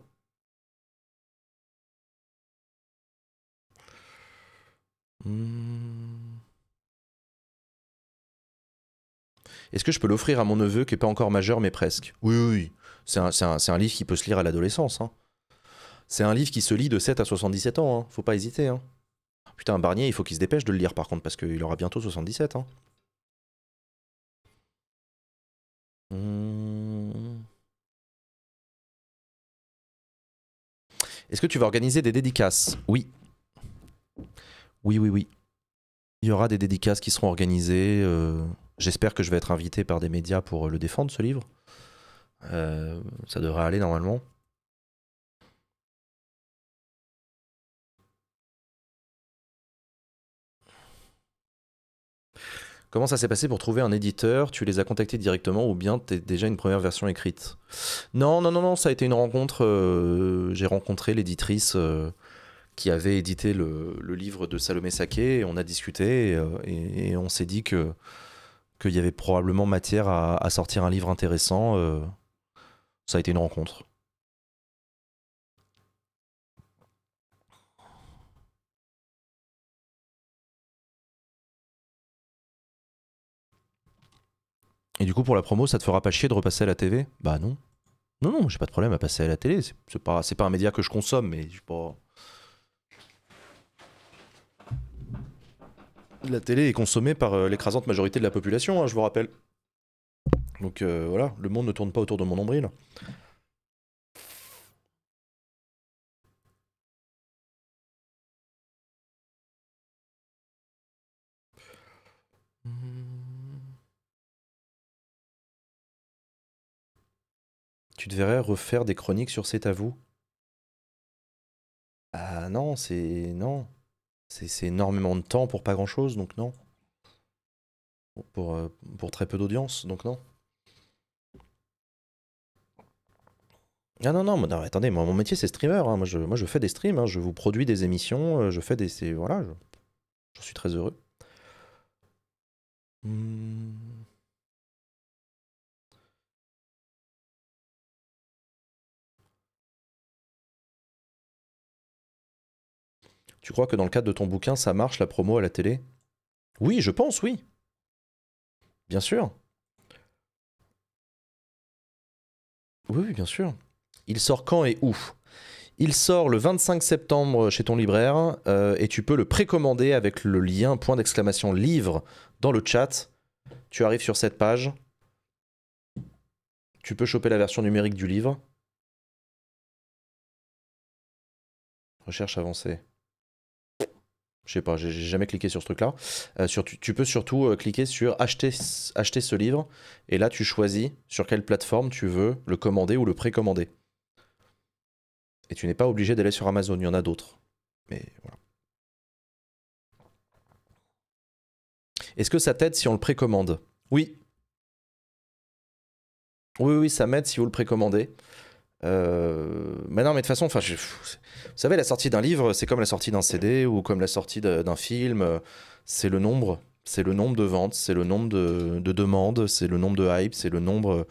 Est-ce que je peux l'offrir à mon neveu qui n'est pas encore majeur mais presque? Oui. C'est un livre qui peut se lire à l'adolescence. Hein. C'est un livre qui se lit de 7 à 77 ans. Hein. Faut pas hésiter. Hein. Putain, Barnier, il faut qu'il se dépêche de le lire par contre parce qu'il aura bientôt 77. Hein. Est-ce que tu vas organiser des dédicaces? Oui. Oui. Il y aura des dédicaces qui seront organisées. J'espère que je vais être invité par des médias pour le défendre, ce livre. Ça devrait aller normalement. Comment ça s'est passé pour trouver un éditeur? Tu les as contactés directement ou bien t'es déjà une première version écrite? Non, ça a été une rencontre. J'ai rencontré l'éditrice qui avait édité le livre de Salomé Saké et on a discuté et on s'est dit qu'il y avait probablement matière à sortir un livre intéressant. Ça a été une rencontre. Et du coup, pour la promo, ça te fera pas chier de repasser à la TV? Bah non. Non, j'ai pas de problème à passer à la télé. C'est pas un média que je consomme, mais je sais pas. La télé est consommée par l'écrasante majorité de la population, hein, je vous rappelle. Donc voilà, le monde ne tourne pas autour de mon nombril. Tu devrais refaire des chroniques sur C'est à vous. Ah non, c'est énormément de temps pour pas grand chose, donc non. pour très peu d'audience, donc non. Ah non, non, non, attendez, moi, mon métier c'est streamer, hein. Moi, je fais des streams, hein. Je vous produis des émissions, je fais des... Voilà, j'en suis très heureux. Hmm. Tu crois que dans le cadre de ton bouquin, ça marche la promo à la télé? Oui, je pense, oui. Bien sûr. Oui, oui, bien sûr. Il sort quand et où? Il sort le 25 septembre chez ton libraire et tu peux le précommander avec le lien point d'exclamation livre dans le chat. Tu arrives sur cette page. Tu peux choper la version numérique du livre. Recherche avancée. Je sais pas, j'ai jamais cliqué sur ce truc-là. Tu peux surtout cliquer sur acheter ce livre. Et là, tu choisis sur quelle plateforme tu veux le commander ou le précommander. Et tu n'es pas obligé d'aller sur Amazon, il y en a d'autres. Mais voilà. Est-ce que ça t'aide si on le précommande? Oui. Oui, oui, ça m'aide si vous le précommandez. Mais non, mais de toute façon, enfin, vous savez, la sortie d'un livre, c'est comme la sortie d'un CD ou comme la sortie d'un film. C'est le nombre. C'est le nombre de ventes, c'est le nombre de demandes, c'est le nombre de hype, c'est le nombre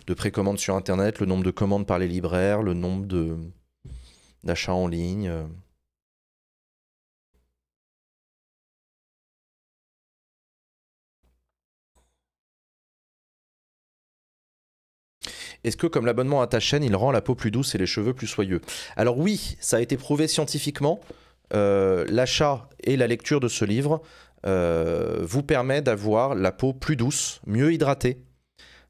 de précommandes sur Internet, le nombre de commandes par les libraires, le nombre d'achats en ligne. Est-ce que, comme l'abonnement à ta chaîne, il rend la peau plus douce et les cheveux plus soyeux? Alors oui, ça a été prouvé scientifiquement. L'achat et la lecture de ce livre vous permet d'avoir la peau plus douce, mieux hydratée.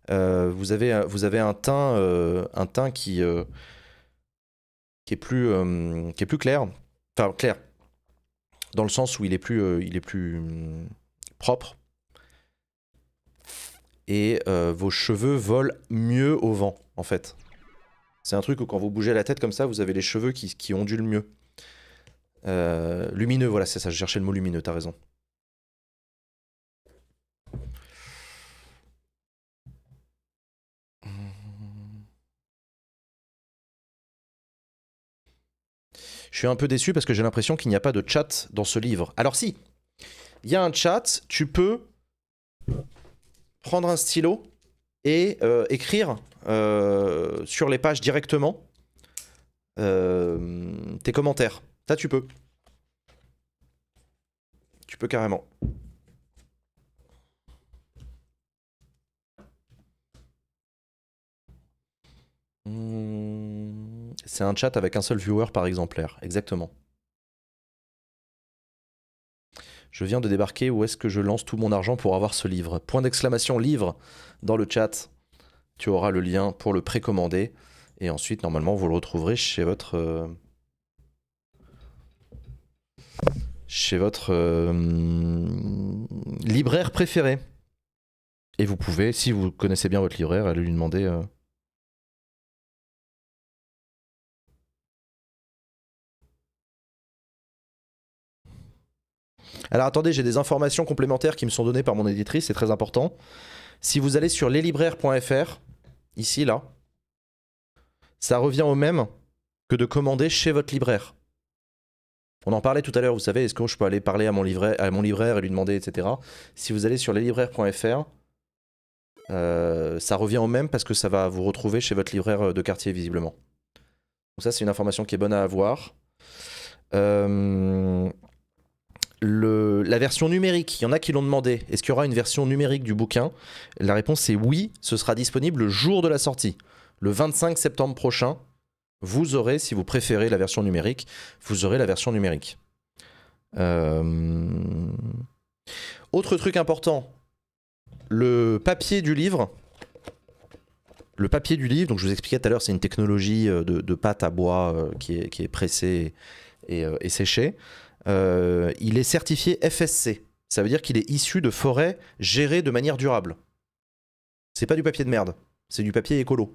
Vous avez un teint qui est plus clair. Enfin, clair, dans le sens où il est plus propre. Et vos cheveux volent mieux au vent, en fait. C'est un truc où quand vous bougez la tête comme ça, vous avez les cheveux qui ondulent mieux. Lumineux, voilà, c'est ça, je cherchais le mot lumineux, t'as raison. Je suis un peu déçu parce que j'ai l'impression qu'il n'y a pas de chat dans ce livre. Alors si, il y a un chat, tu peux prendre un stylo et écrire sur les pages directement tes commentaires. Ça, tu peux. Tu peux carrément. C'est un chat avec un seul viewer par exemplaire, exactement. Je viens de débarquer, où est-ce que je lance tout mon argent pour avoir ce livre? Point d'exclamation livre dans le chat. Tu auras le lien pour le précommander. Et ensuite, normalement, vous le retrouverez chez votre libraire préféré. Et vous pouvez, si vous connaissez bien votre libraire, aller lui demander. Alors attendez, j'ai des informations complémentaires qui me sont données par mon éditrice, c'est très important. Si vous allez sur leslibraires.fr, ici, là, ça revient au même que de commander chez votre libraire. On en parlait tout à l'heure, vous savez, est-ce que je peux aller parler à mon libraire et lui demander, etc. Si vous allez sur leslibraires.fr, ça revient au même parce que ça va vous retrouver chez votre libraire de quartier, visiblement. Donc ça, c'est une information qui est bonne à avoir. La version numérique, il y en a qui l'ont demandé. Est-ce qu'il y aura une version numérique du bouquin? La réponse est oui, ce sera disponible le jour de la sortie. Le 25 septembre prochain, vous aurez, si vous préférez la version numérique, vous aurez la version numérique. Autre truc important, le papier du livre. Le papier du livre, donc je vous expliquais tout à l'heure, c'est une technologie de pâte à bois qui est pressée et séchée. Il est certifié FSC. Ça veut dire qu'il est issu de forêts gérées de manière durable. C'est pas du papier de merde, c'est du papier écolo.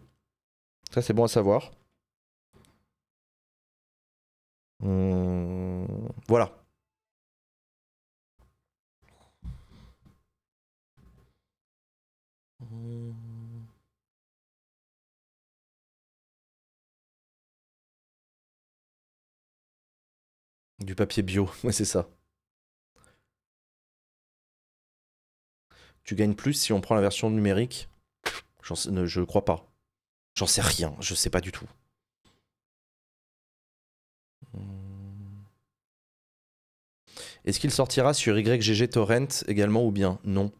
Ça, c'est bon à savoir. Voilà. Du papier bio, ouais, c'est ça. Tu gagnes plus si on prend la version numérique? Je crois pas. J'en sais rien, je sais pas du tout. Est-ce qu'il sortira sur YGG Torrent également ou bien? Non.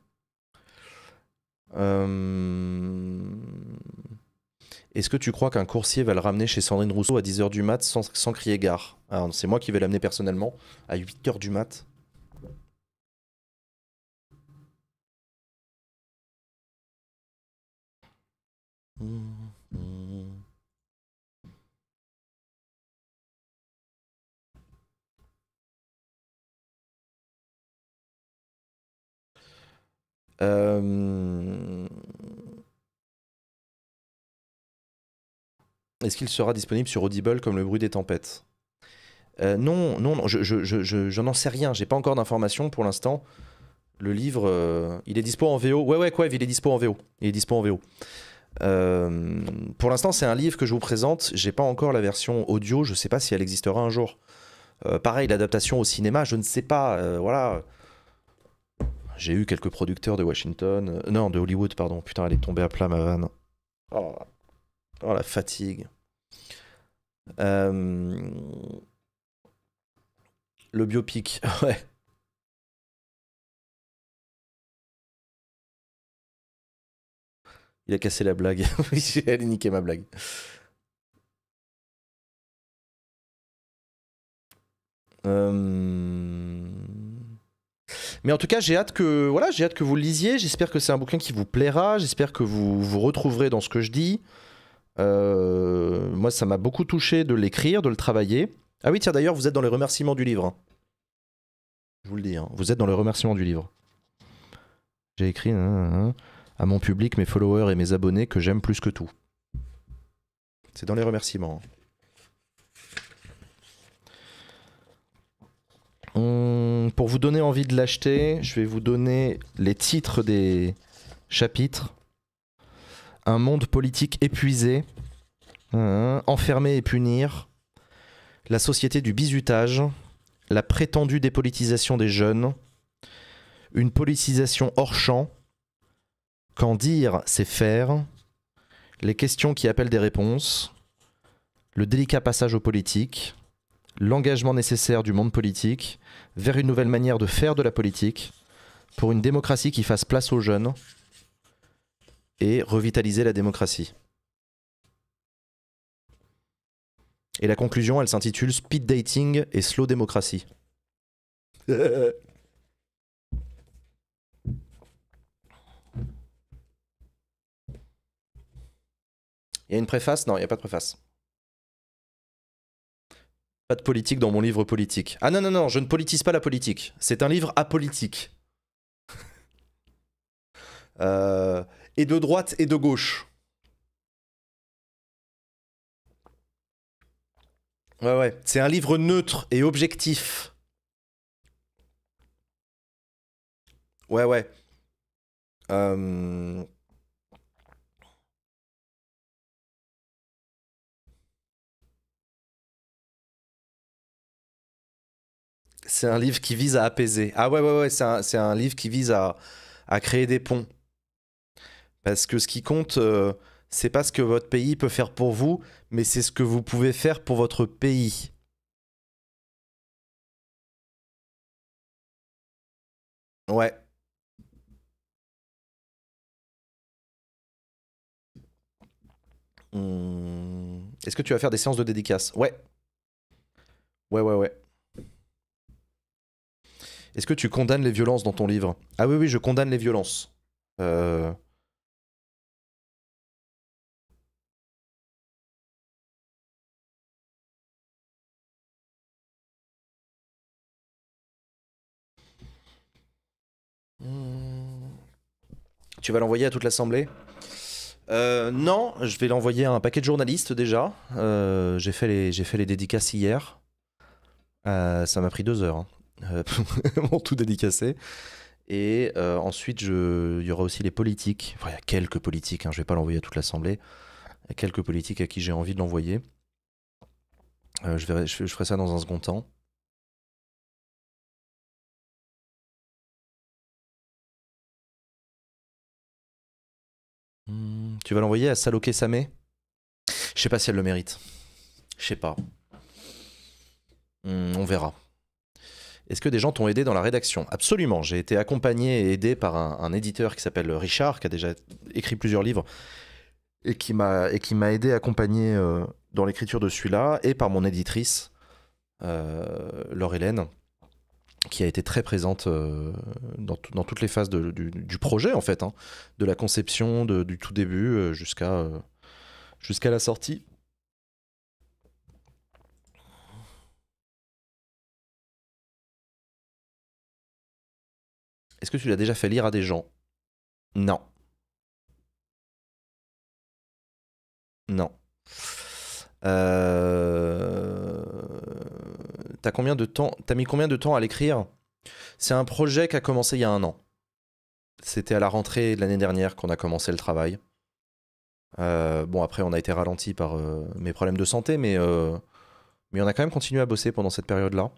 Est-ce que tu crois qu'un coursier va le ramener chez Sandrine Rousseau à 10h du mat sans crier gare? Alors, c'est moi qui vais l'amener personnellement à 8h du mat. Est-ce qu'il sera disponible sur Audible comme Le bruit des tempêtes? Non, non, non, je n'en sais rien. J'ai pas encore d'informations pour l'instant. Le livre, il est dispo en VO. Ouais, quoi, il est dispo en VO. Il est dispo en VO. Pour l'instant, c'est un livre que je vous présente. J'ai pas encore la version audio. Je sais pas si elle existera un jour. Pareil, l'adaptation au cinéma, je ne sais pas. Voilà. J'ai eu quelques producteurs de Washington. Non, de Hollywood, pardon. Putain, elle est tombée à plat, ma vanne. Oh, oh la fatigue. Le biopic, ouais. Il a cassé la blague. Elle a niqué ma blague. Mais en tout cas, j'ai hâte que vous le lisiez. J'espère que c'est un bouquin qui vous plaira. J'espère que vous vous retrouverez dans ce que je dis. Moi, ça m'a beaucoup touché de l'écrire, de le travailler. Ah oui, tiens, d'ailleurs, vous êtes dans les remerciements du livre. Hein. Je vous le dis, hein. Vous êtes dans les remerciements du livre. J'ai écrit à mon public, mes followers et mes abonnés que j'aime plus que tout. C'est dans les remerciements. Pour vous donner envie de l'acheter, je vais vous donner les titres des chapitres. Un monde politique épuisé, enfermer et punir, la société du bizutage, la prétendue dépolitisation des jeunes, une politisation hors champ, quand dire c'est faire, les questions qui appellent des réponses, le délicat passage aux politiques, l'engagement nécessaire du monde politique vers une nouvelle manière de faire de la politique pour une démocratie qui fasse place aux jeunes et revitaliser la démocratie. Et la conclusion, elle s'intitule Speed Dating et Slow Démocratie. Il y a une préface? Non, il n'y a pas de préface. Pas de politique dans mon livre politique. Ah non, non, non, je ne politise pas la politique. C'est un livre apolitique. Et de droite et de gauche. Ouais, ouais. C'est un livre neutre et objectif. Ouais, ouais. C'est un livre qui vise à apaiser. Ah ouais, ouais, ouais, c'est un livre qui vise à créer des ponts. Parce que ce qui compte, c'est pas ce que votre pays peut faire pour vous, mais c'est ce que vous pouvez faire pour votre pays. Ouais. Est-ce que tu vas faire des séances de dédicace? Ouais. Ouais, ouais, ouais. Est-ce que tu condamnes les violences dans ton livre? Ah oui, oui, je condamne les violences. Euh... Tu vas l'envoyer à toute l'Assemblée? Non, je vais l'envoyer à un paquet de journalistes déjà. J'ai fait les dédicaces hier. Ça m'a pris 2 heures. Hein. Pour tout dédicacer. Et ensuite, il y aura aussi les politiques. Enfin, il y a quelques politiques, hein, je vais pas l'envoyer à toute l'Assemblée. Il y a quelques politiques à qui j'ai envie de l'envoyer. Je ferai ça dans un second temps. Tu vas l'envoyer à Saloké Samé? Je sais pas si elle le mérite. Je sais pas. On verra. Est-ce que des gens t'ont aidé dans la rédaction? Absolument. J'ai été accompagné et aidé par un éditeur qui s'appelle Richard, qui a déjà écrit plusieurs livres et qui m'a aidé, accompagné dans l'écriture de celui-là, et par mon éditrice, Laure-Hélène, qui a été très présente dans toutes les phases du projet, en fait, hein, de la conception, du tout début jusqu'à la sortie. Est-ce que tu l'as déjà fait lire à des gens? Non. Non. T'as mis combien de temps à l'écrire? C'est un projet qui a commencé il y a 1 an. C'était à la rentrée de l'année dernière qu'on a commencé le travail. Bon, après, on a été ralenti par mes problèmes de santé, mais on a quand même continué à bosser pendant cette période-là.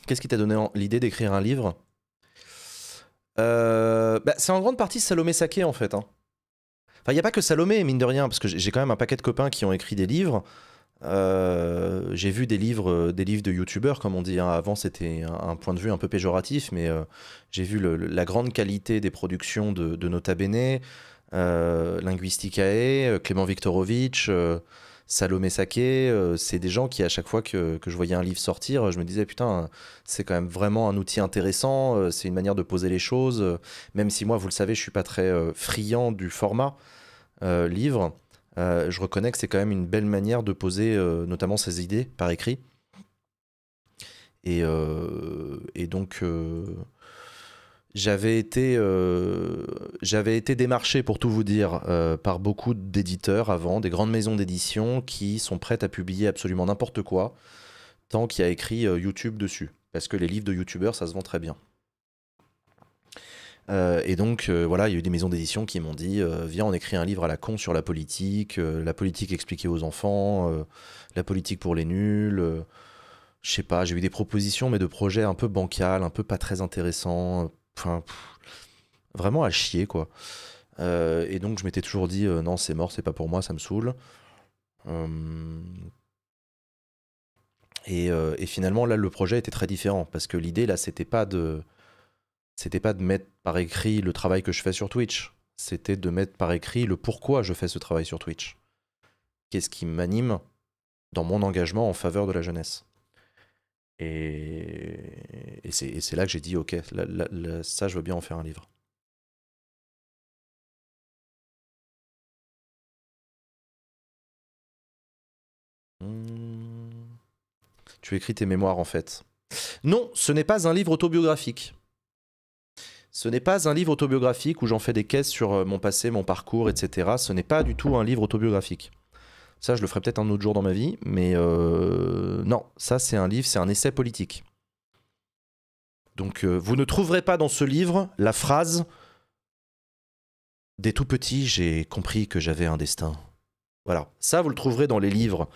Qu'est-ce qui t'a donné l'idée d'écrire un livre? C'est en grande partie Salomé Saké, en fait, hein. Enfin, il n'y a pas que Salomé, mine de rien, parce que j'ai quand même un paquet de copains qui ont écrit des livres. J'ai vu des livres de youtubeurs, comme on dit, hein. Avant, c'était un point de vue un peu péjoratif, mais j'ai vu la grande qualité des productions de Nota Bene, Linguisticae, Clément Viktorovitch, Salomé Saké. C'est des gens qui, à chaque fois que je voyais un livre sortir, je me disais, putain, c'est quand même vraiment un outil intéressant, c'est une manière de poser les choses, même si moi, vous le savez, je suis pas très friand du format livre. Je reconnais que c'est quand même une belle manière de poser notamment ses idées par écrit. Et donc, j'avais été démarché, pour tout vous dire, par beaucoup d'éditeurs avant, des grandes maisons d'édition qui sont prêtes à publier absolument n'importe quoi, tant qu'il y a écrit YouTube dessus. Parce que les livres de YouTubeurs, ça se vend très bien. Et donc, voilà, il y a eu des maisons d'édition qui m'ont dit viens, on écrit un livre à la con sur la politique expliquée aux enfants, la politique pour les nuls. Je sais pas, j'ai eu des propositions, mais de projets un peu bancals, un peu pas très intéressants. Enfin, vraiment à chier, quoi. Et donc, je m'étais toujours dit non, c'est mort, c'est pas pour moi, ça me saoule. Euh, et finalement, là, le projet était très différent parce que l'idée, là, c'était pas de mettre par écrit le travail que je fais sur Twitch. C'était de mettre par écrit le pourquoi je fais ce travail sur Twitch. Qu'est-ce qui m'anime dans mon engagement en faveur de la jeunesse. Et c'est là que j'ai dit, ok, ça, je veux bien en faire un livre. Hmm. Tu écris tes mémoires, en fait. Non, ce n'est pas un livre autobiographique. Ce n'est pas un livre autobiographique où j'en fais des caisses sur mon passé, mon parcours, etc. Ce n'est pas du tout un livre autobiographique. Ça, je le ferai peut-être un autre jour dans ma vie, mais non, ça, c'est un livre, c'est un essai politique. Donc, vous ne trouverez pas dans ce livre la phrase dès tout petit, j'ai compris que j'avais un destin. Voilà, ça, vous le trouverez dans les livres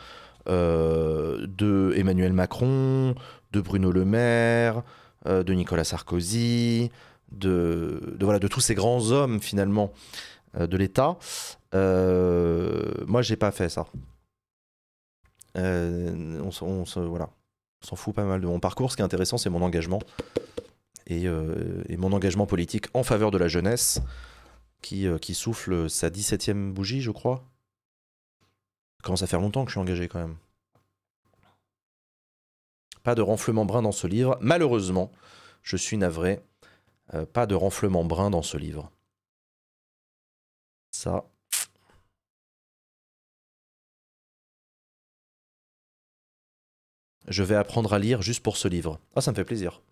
de Emmanuel Macron, de Bruno Le Maire, de Nicolas Sarkozy, voilà, de tous ces grands hommes, finalement, de l'État. Moi, j'ai pas fait ça. Voilà. On s'en fout pas mal de mon parcours. Ce qui est intéressant, c'est mon engagement. Et mon engagement politique en faveur de la jeunesse qui souffle sa 17e bougie, je crois. Ça commence à faire longtemps que je suis engagé quand même. Pas de renflement brun dans ce livre. Malheureusement, je suis navré. Pas de renflement brun dans ce livre. Ça. Je vais apprendre à lire juste pour ce livre. Ah, ça me fait plaisir.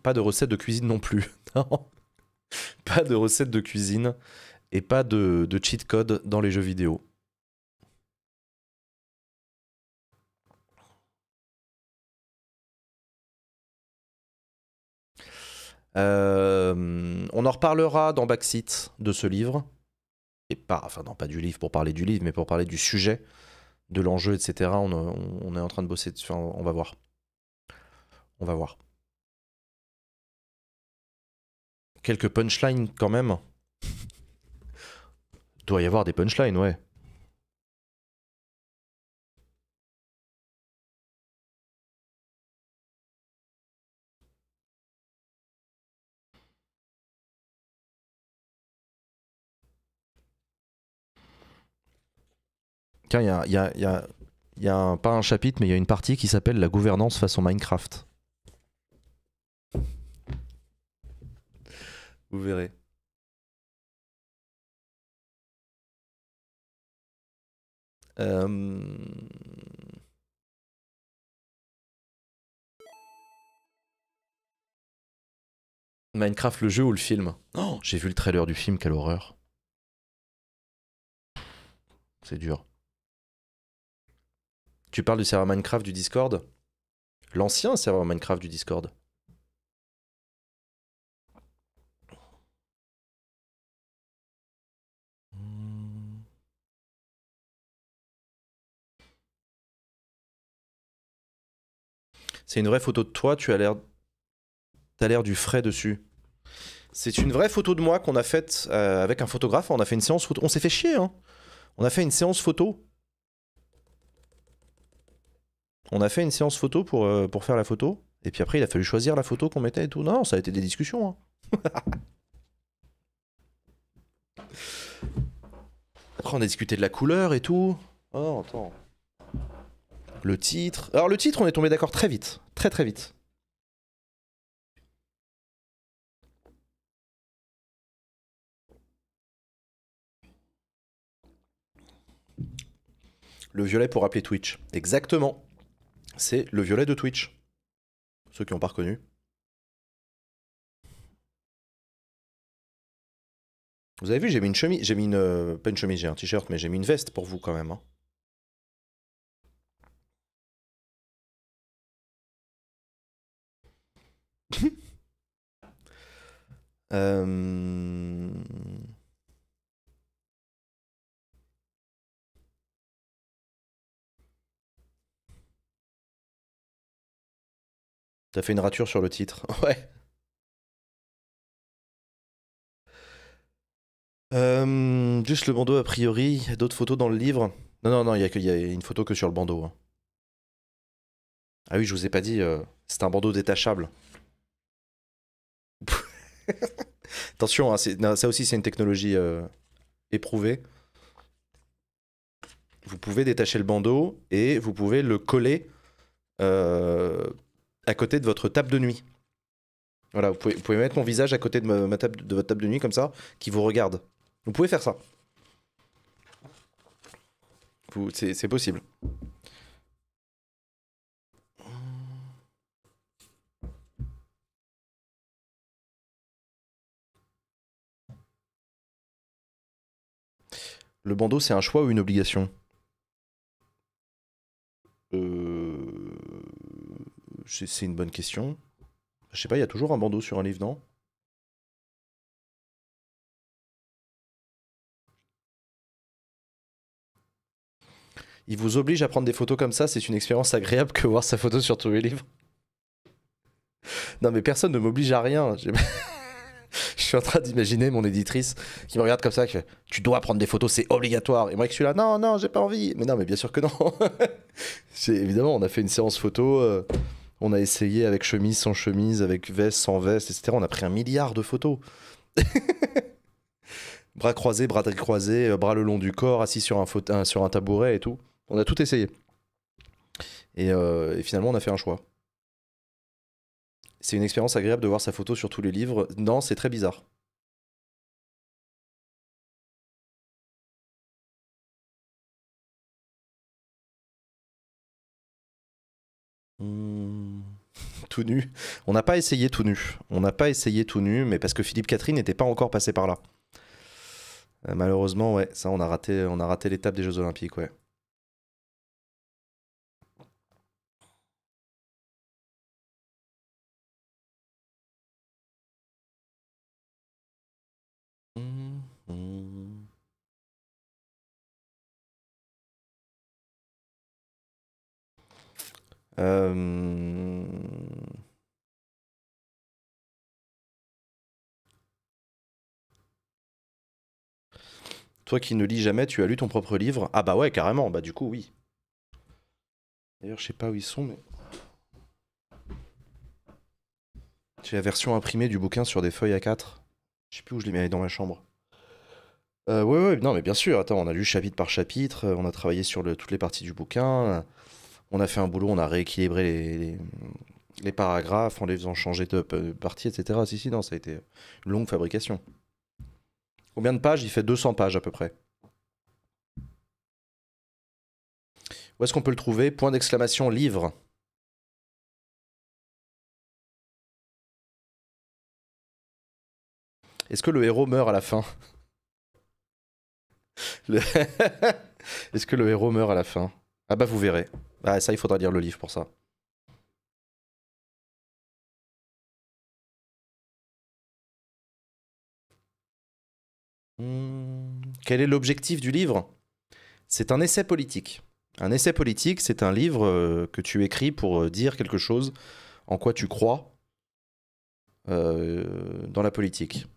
Pas de recette de cuisine non plus. Non. Pas de recette de cuisine et pas de cheat code dans les jeux vidéo. On en reparlera dans Backseat de ce livre. Et pas, enfin non, pas du livre pour parler du livre, mais pour parler du sujet, de l'enjeu, etc. On est en train de bosser dessus. Enfin, on va voir. On va voir. Quelques punchlines quand même. Doit y avoir des punchlines, ouais. Tiens, il y a pas un chapitre, mais il y a une partie qui s'appelle la gouvernance façon Minecraft. Vous verrez. Minecraft, le jeu ou le film? Oh, j'ai vu le trailer du film, quelle horreur. C'est dur. Tu parles du serveur Minecraft du Discord? L'ancien serveur Minecraft du Discord. C'est une vraie photo de toi, t'as l'air du frais dessus. C'est une vraie photo de moi qu'on a faite avec un photographe. On a fait une séance photo. On s'est fait chier, hein. On a fait une séance photo. On a fait une séance photo pour faire la photo. Et puis après, il a fallu choisir la photo qu'on mettait et tout. Non, ça a été des discussions. Hein. Après, on a discuté de la couleur et tout. Oh non, attends. Le titre. Alors, le titre, on est tombé d'accord très vite. Très, très vite. Le violet pour appeler Twitch. Exactement. C'est le violet de Twitch. Ceux qui n'ont pas reconnu. Vous avez vu, j'ai mis une chemise. J'ai mis une. Pas une chemise, j'ai un t-shirt, mais j'ai mis une veste pour vous quand même. Hein. euh... T'as fait une rature sur le titre. Ouais. Juste le bandeau a priori. D'autres photos dans le livre. Non, non, non, il y a une photo que sur le bandeau. Hein. Ah oui, je vous ai pas dit, c'est un bandeau détachable. Attention, hein, non, ça aussi c'est une technologie éprouvée. Vous pouvez détacher le bandeau et vous pouvez le coller euh, à côté de votre table de nuit. Voilà, vous pouvez mettre mon visage à côté de, de votre table de nuit comme ça, qui vous regarde. Vous pouvez faire ça. C'est possible. Le bandeau, c'est un choix ou une obligation? euh... C'est une bonne question. Je sais pas, il y a toujours un bandeau sur un livre, non? Il vous oblige à prendre des photos comme ça, c'est une expérience agréable que voir sa photo sur tous les livres. Non mais personne ne m'oblige à rien. Je suis en train d'imaginer mon éditrice qui me regarde comme ça, qui fait tu dois prendre des photos, c'est obligatoire. Et moi je suis là, non, non, j'ai pas envie. Mais non, mais bien sûr que non. Évidemment, on a fait une séance photo, on a essayé avec chemise, sans chemise, avec veste, sans veste, etc. On a pris 1 milliard de photos. Bras croisés, bras croisés, bras le long du corps, assis sur sur un tabouret et tout. On a tout essayé. Et finalement, on a fait un choix. C'est une expérience agréable de voir sa photo sur tous les livres. Non, c'est très bizarre. Hmm, tout nu. On n'a pas essayé tout nu. On n'a pas essayé tout nu, mais parce que Philippe Catherine n'était pas encore passé par là. Malheureusement, ouais, ça on a raté l'étape des Jeux Olympiques, ouais. Euh, Toi qui ne lis jamais, tu as lu ton propre livre? Ah bah ouais, carrément, bah du coup, oui. D'ailleurs, je sais pas où ils sont, mais... J'ai la version imprimée du bouquin sur des feuilles A4. Je sais plus où je l'ai mis dans ma chambre. Ouais, ouais, non, mais bien sûr, attends, on a lu chapitre par chapitre, on a travaillé sur toutes les parties du bouquin, on a fait un boulot, on a rééquilibré les paragraphes en les faisant changer de partie, etc. Si, si, non, ça a été une longue fabrication. Combien de pages? Il fait 200 pages à peu près. Où est-ce qu'on peut le trouver? Point d'exclamation livre. Est-ce que le héros meurt à la fin? Le- Est-ce que le héros meurt à la fin? Ah bah vous verrez. Ah ça, il faudra lire le livre pour ça. Quel est l'objectif du livre? C'est un essai politique. Un essai politique, c'est un livre que tu écris pour dire quelque chose en quoi tu crois dans la politique.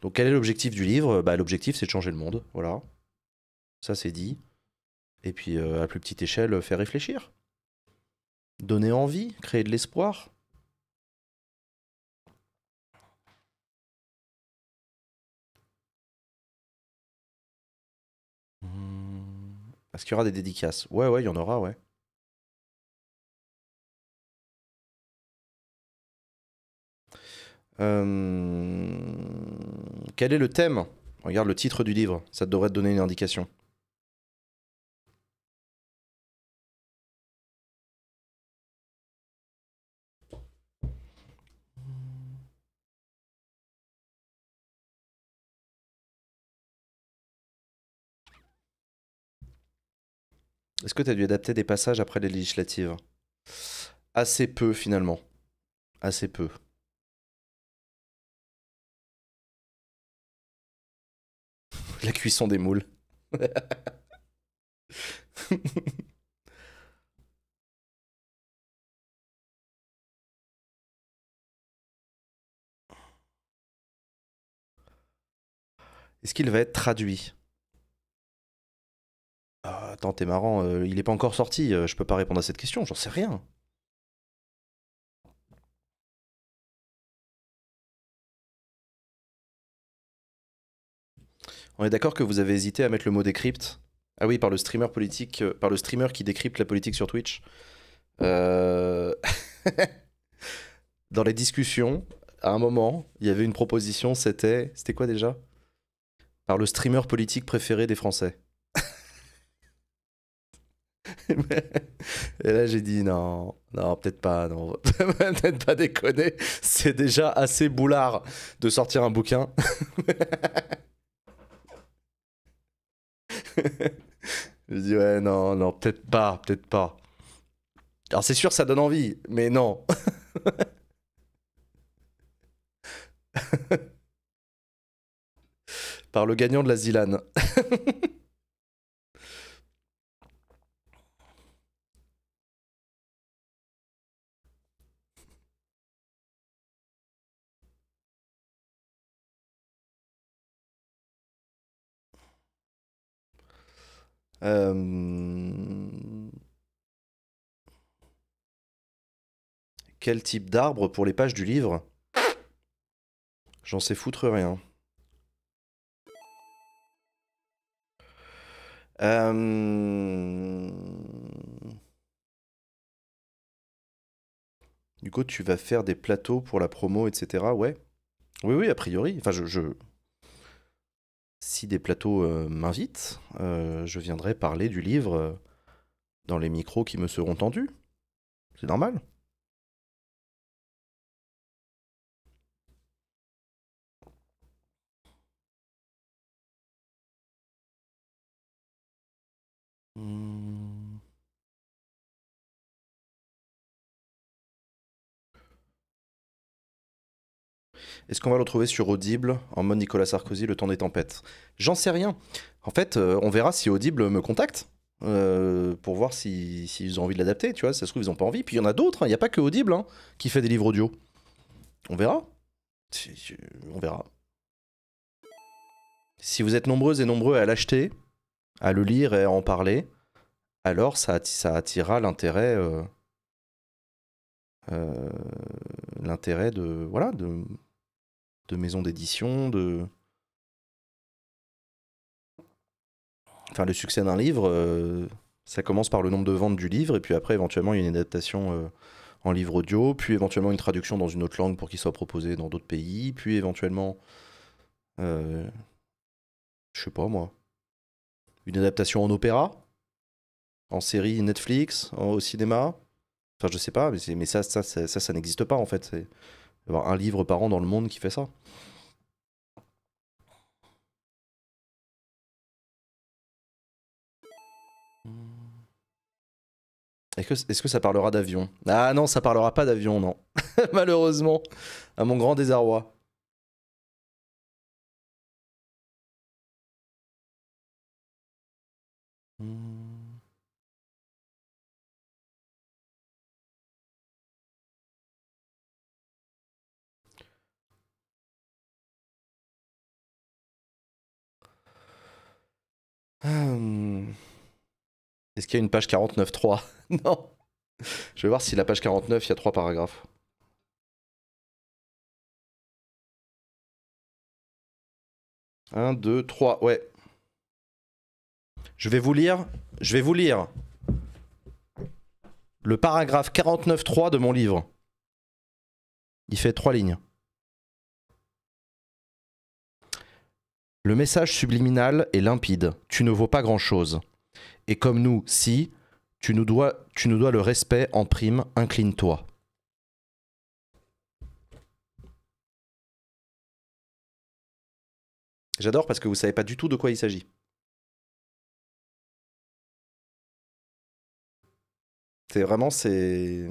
Donc quel est l'objectif du livre? Bah, l'objectif, c'est de changer le monde. Voilà, ça c'est dit. Et puis à plus petite échelle, faire réfléchir. Donner envie, créer de l'espoir. Est-ce qu'il y aura des dédicaces? Ouais, ouais, il y en aura, ouais. Euh, Quel est le thème? Regarde le titre du livre, ça devrait te donner une indication. Est-ce que tu as dû adapter des passages après les législatives? Assez peu finalement. Assez peu. La cuisson des moules. Est-ce qu'il va être traduit? Ah, attends, t'es marrant, il est pas encore sorti, je peux pas répondre à cette question, j'en sais rien. On est d'accord que vous avez hésité à mettre le mot décrypte? Ah oui, par le streamer politique, par le streamer qui décrypte la politique sur Twitch. Euh, Dans les discussions, à un moment, il y avait une proposition, c'était quoi déjà? Par le streamer politique préféré des Français. Et là, j'ai dit non, non, peut-être pas, non, peut-être pas déconner. C'est déjà assez boulard de sortir un bouquin. Je dis ouais, non, non, peut-être pas, peut-être pas. Alors c'est sûr, ça donne envie, mais non. Par le gagnant de la Zilan. Euh, Quel type d'arbre pour les pages du livre? J'en sais foutre rien. Euh, Du coup, tu vas faire des plateaux pour la promo, etc. Ouais. Oui, oui, a priori. Enfin, si des plateaux m'invitent, je viendrai parler du livre dans les micros qui me seront tendus. C'est normal. Hmm. Est-ce qu'on va le retrouver sur Audible en mode Nicolas Sarkozy, le temps des tempêtes? J'en sais rien. En fait, on verra si Audible me contacte. pour voir s'ils ont envie de l'adapter, tu vois. Ça se trouve, ils ont pas envie. Puis il y en a d'autres, il n'y a pas que Audible qui fait des livres audio. On verra. On verra. Si vous êtes nombreuses et nombreux à l'acheter, à le lire et à en parler, alors ça attirera l'intérêt de maisons d'édition, Enfin, le succès d'un livre, ça commence par le nombre de ventes du livre, et puis après, éventuellement, il y a une adaptation en livre audio, puis éventuellement une traduction dans une autre langue pour qu'il soit proposé dans d'autres pays, puis éventuellement, euh, je sais pas moi, une adaptation en opéra, en série Netflix, au cinéma. Enfin, je sais pas, mais ça n'existe pas en fait. C'est avoir un livre par an dans le monde qui fait ça. Est-ce que ça parlera d'avion? Ah non, ça parlera pas d'avion, non. Malheureusement, à mon grand désarroi. Hmm. Hmm. Est-ce qu'il y a une page 49.3? Non. Je vais voir si la page 49, il y a 3 paragraphes. Un, 2, 3, ouais. Je vais vous lire. Je vais vous lire le paragraphe 49.3 de mon livre. Il fait 3 lignes. Le message subliminal est limpide. Tu ne vaux pas grand-chose. Et comme nous, si, tu nous dois le respect en prime, incline-toi. J'adore parce que vous savez pas du tout de quoi il s'agit. C'est vraiment, c'est...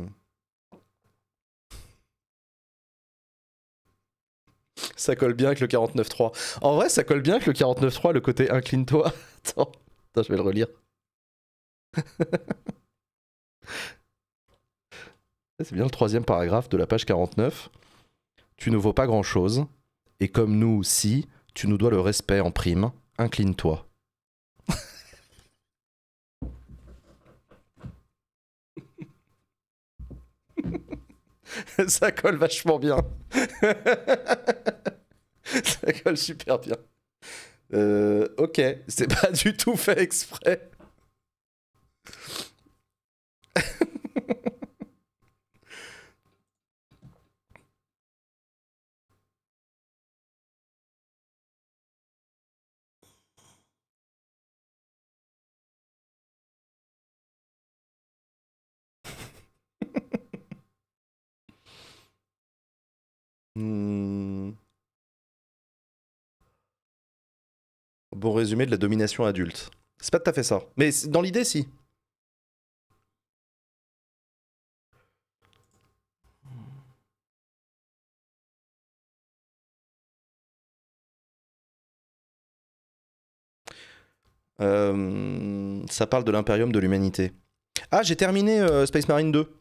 Ça colle bien avec le 49.3. En vrai, ça colle bien avec le 49.3, le côté incline-toi. Attends, je vais le relire. C'est bien le 3e paragraphe de la page 49. Tu ne vaux pas grand-chose, et comme nous, si, tu nous dois le respect en prime, incline-toi. Ça colle vachement bien. Ça colle super bien. Ok, c'est pas du tout fait exprès. Hmm. Bon résumé de la domination adulte. C'est pas tout à fait ça. Mais dans l'idée, si. Ça parle de l'impérium de l'humanité. Ah, j'ai terminé Space Marine 2.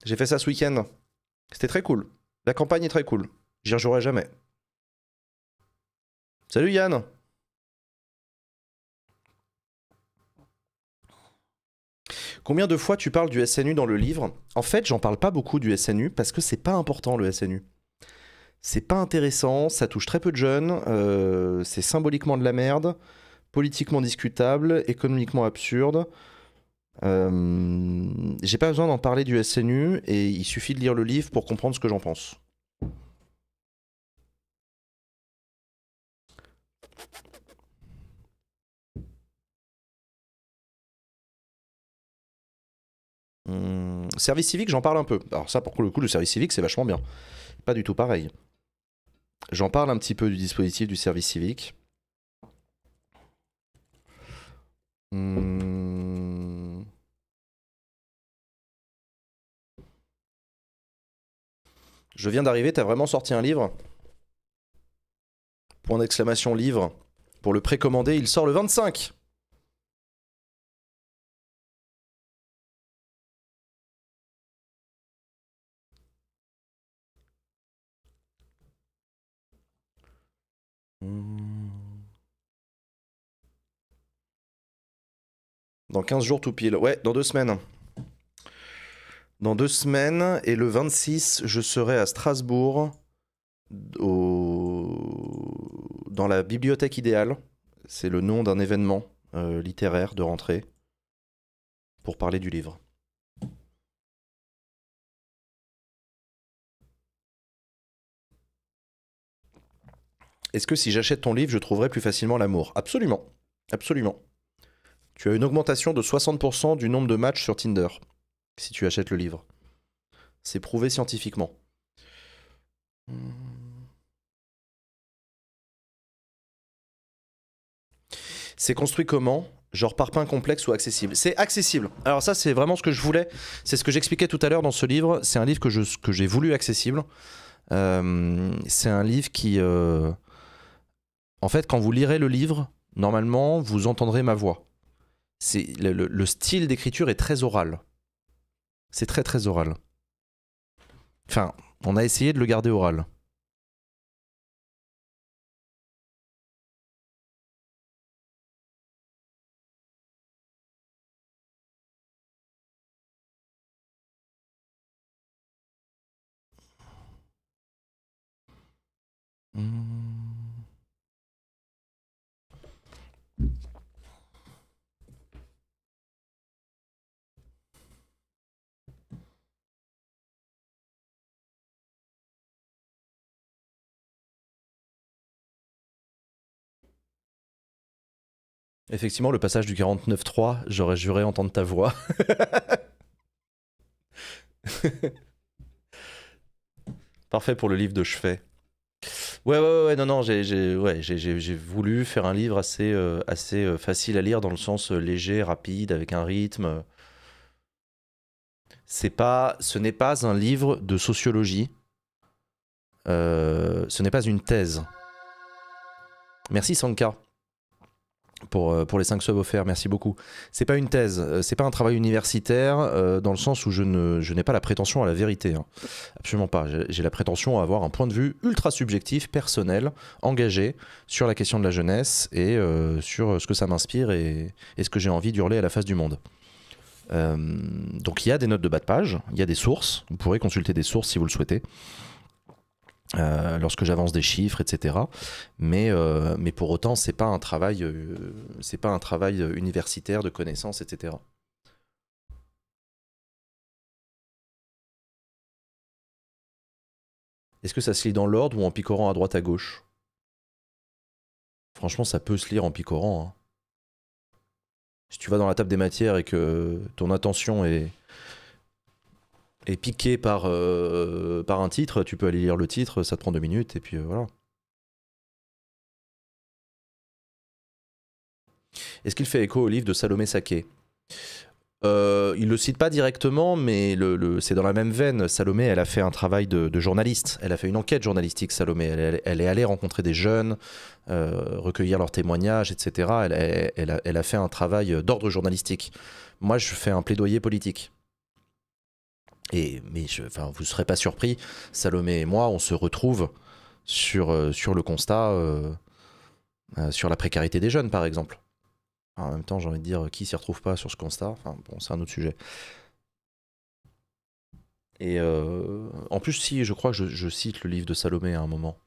J'ai fait ça ce week-end. C'était très cool. La campagne est très cool. J'y rejouerai jamais. Salut Yann. Combien de fois tu parles du SNU dans le livre? En fait, j'en parle pas beaucoup du SNU parce que c'est pas important le SNU. C'est pas intéressant, ça touche très peu de jeunes, c'est symboliquement de la merde, politiquement discutable, économiquement absurde. J'ai pas besoin d'en parler du SNU et il suffit de lire le livre pour comprendre ce que j'en pense. Service civique, j'en parle un peu. Alors ça, pour le coup, le service civique, c'est vachement bien. Pas du tout pareil. J'en parle un petit peu du dispositif du service civique. Je viens d'arriver, t'as vraiment sorti un livre? Point d'exclamation livre. Pour le précommander, il sort le 25. Dans 15 jours tout pile. Ouais, dans 2 semaines. Dans 2 semaines, et le 26, je serai à Strasbourg, dans la bibliothèque idéale. C'est le nom d'un événement littéraire de rentrée pour parler du livre. Est-ce que si j'achète ton livre, je trouverai plus facilement l'amour? Absolument. Absolument. Tu as une augmentation de 60% du nombre de matchs sur Tinder si tu achètes le livre. C'est prouvé scientifiquement. C'est construit comment? Genre par pain complexe ou accessible? C'est accessible. Alors ça, c'est vraiment ce que je voulais. C'est ce que j'expliquais tout à l'heure dans ce livre. C'est un livre que j'ai voulu accessible. C'est un livre qui... En fait, quand vous lirez le livre, normalement, vous entendrez ma voix. Le style d'écriture est très oral. C'est très très oral. Enfin, on a essayé de le garder oral. Effectivement, le passage du 49.3, j'aurais juré entendre ta voix. Parfait pour le livre de chevet. Ouais, non, non, j'ai voulu faire un livre assez facile à lire dans le sens léger, rapide, avec un rythme. Ce n'est pas un livre de sociologie. Ce n'est pas une thèse. Merci Sanka pour les 5 subs offerts, merci beaucoup. C'est pas une thèse, c'est pas un travail universitaire dans le sens où je n'ai pas la prétention à la vérité. Hein. Absolument pas. J'ai la prétention à avoir un point de vue ultra subjectif, personnel, engagé sur la question de la jeunesse et sur ce que ça m'inspire et ce que j'ai envie d'hurler à la face du monde. Donc il y a des notes de bas de page, il y a des sources, vous pourrez consulter des sources si vous le souhaitez. Lorsque j'avance des chiffres, etc. Mais pour autant, c'est pas un travail universitaire de connaissances, etc. Est-ce que ça se lit dans l'ordre ou en picorant à droite à gauche? Franchement, ça peut se lire en picorant. Hein. Si tu vas dans la table des matières et que ton attention est piquée par un titre, tu peux aller lire le titre, ça te prend 2 minutes, et puis voilà. Est-ce qu'il fait écho au livre de Salomé Saké? Il le cite pas directement, mais c'est dans la même veine. Salomé, elle a fait un travail de journaliste. Elle a fait une enquête journalistique, Salomé. Elle est allée rencontrer des jeunes, recueillir leurs témoignages, etc. Elle a fait un travail d'ordre journalistique. Moi, je fais un plaidoyer politique. Mais vous ne serez pas surpris, Salomé et moi, on se retrouve sur le constat, sur la précarité des jeunes, par exemple. En même temps, j'ai envie de dire, qui s'y retrouve pas sur ce constat? Enfin, bon, c'est un autre sujet. Et en plus, si, je crois que je cite le livre de Salomé à un moment.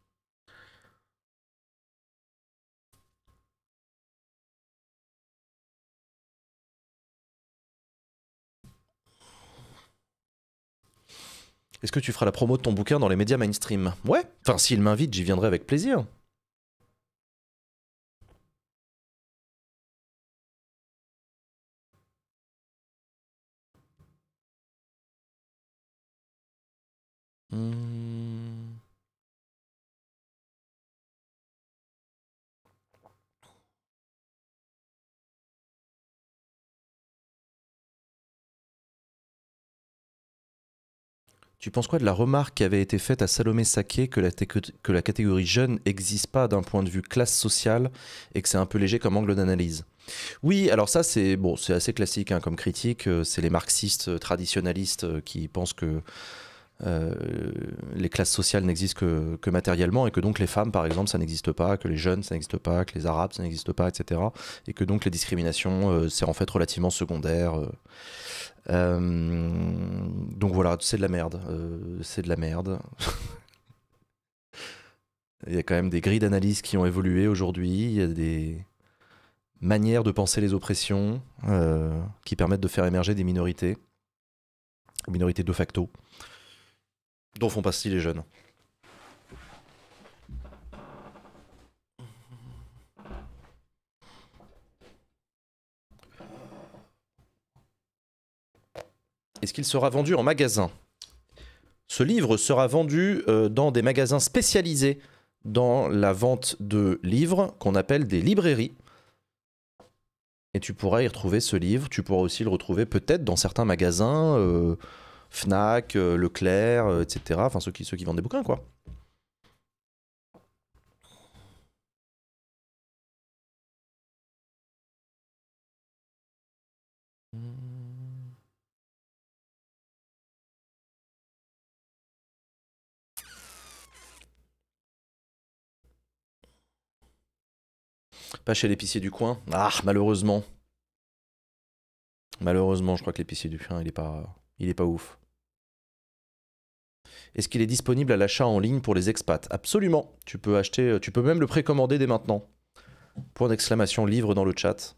Est-ce que tu feras la promo de ton bouquin dans les médias mainstream? Ouais, enfin, s'il m'invite, j'y viendrai avec plaisir. Tu penses quoi de la remarque qui avait été faite à Salomé Saké que la catégorie jeune n'existe pas d'un point de vue classe sociale et que c'est un peu léger comme angle d'analyse? Oui, alors ça c'est assez classique hein, comme critique. C'est les marxistes traditionnalistes qui pensent que les classes sociales n'existent que matériellement, et que donc les femmes, par exemple, ça n'existe pas, que les jeunes, ça n'existe pas, que les arabes, ça n'existe pas, etc. Et que donc les discriminations, c'est en fait relativement secondaire. Donc voilà, c'est de la merde. C'est de la merde. Il y a quand même des grilles d'analyse qui ont évolué aujourd'hui. Il y a des manières de penser les oppressions qui permettent de faire émerger des minorités de facto, dont font partie les jeunes. Est-ce qu'il sera vendu en magasin? Ce livre sera vendu dans des magasins spécialisés dans la vente de livres qu'on appelle des librairies. Et tu pourras y retrouver ce livre. Tu pourras aussi le retrouver peut-être dans certains magasins, Fnac, Leclerc, etc. Enfin, ceux qui vendent des bouquins, quoi. Pas chez l'épicier du coin. Ah, malheureusement. Malheureusement, je crois que l'épicier du coin, il est pas ouf. Est-ce qu'il est disponible à l'achat en ligne pour les expats? Absolument. Tu peux acheter, tu peux même le précommander dès maintenant. Point d'exclamation livre dans le chat.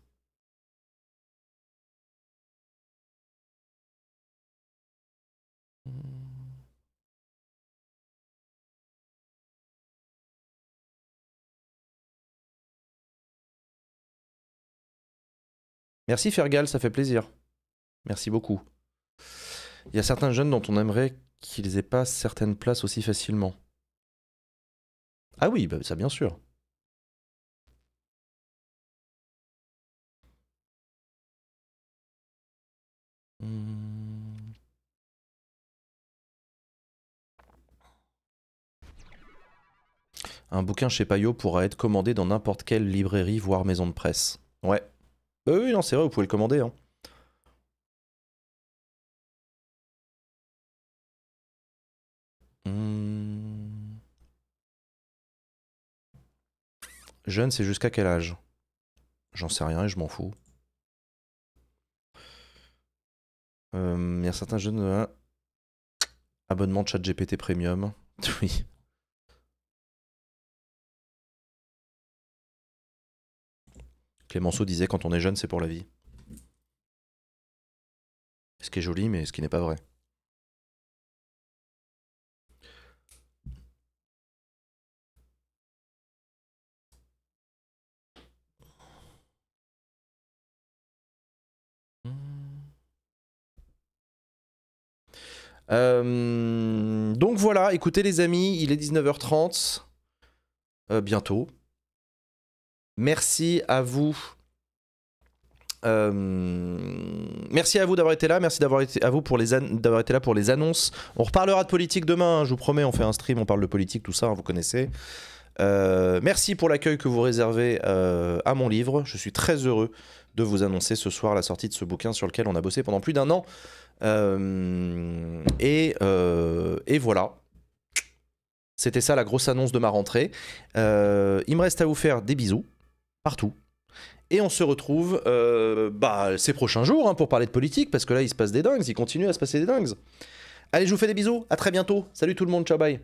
Merci Fergal, ça fait plaisir. Merci beaucoup. Il y a certains jeunes dont on aimerait qu'ils aient pas certaines places aussi facilement. Ah oui, bah ça bien sûr. Un bouquin chez Payot pourra être commandé dans n'importe quelle librairie, voire maison de presse. Ouais. Oui, non, c'est vrai, vous pouvez le commander. Hein. Jeune, c'est jusqu'à quel âge? J'en sais rien et je m'en fous. Il y a certains jeunes... abonnement de ChatGPT Premium. Oui. Clémenceau disait quand on est jeune, c'est pour la vie. Ce qui est joli, mais ce qui n'est pas vrai. Donc voilà, écoutez les amis, il est 19h30. Bientôt. Merci à vous. Merci à vous d'avoir été là. Merci d'avoir été à vous d'avoir été là pour les annonces. On reparlera de politique demain, hein, je vous promets. On fait un stream, on parle de politique, tout ça, hein, vous connaissez. Merci pour l'accueil que vous réservez à mon livre. Je suis très heureux de vous annoncer ce soir la sortie de ce bouquin sur lequel on a bossé pendant plus d'un an. Et voilà. C'était ça la grosse annonce de ma rentrée. Il me reste à vous faire des bisous partout. Et on se retrouve ces prochains jours hein, pour parler de politique, parce que là il se passe des dingues, il continue à se passer des dingues. Allez, je vous fais des bisous, à très bientôt. Salut tout le monde, ciao, bye.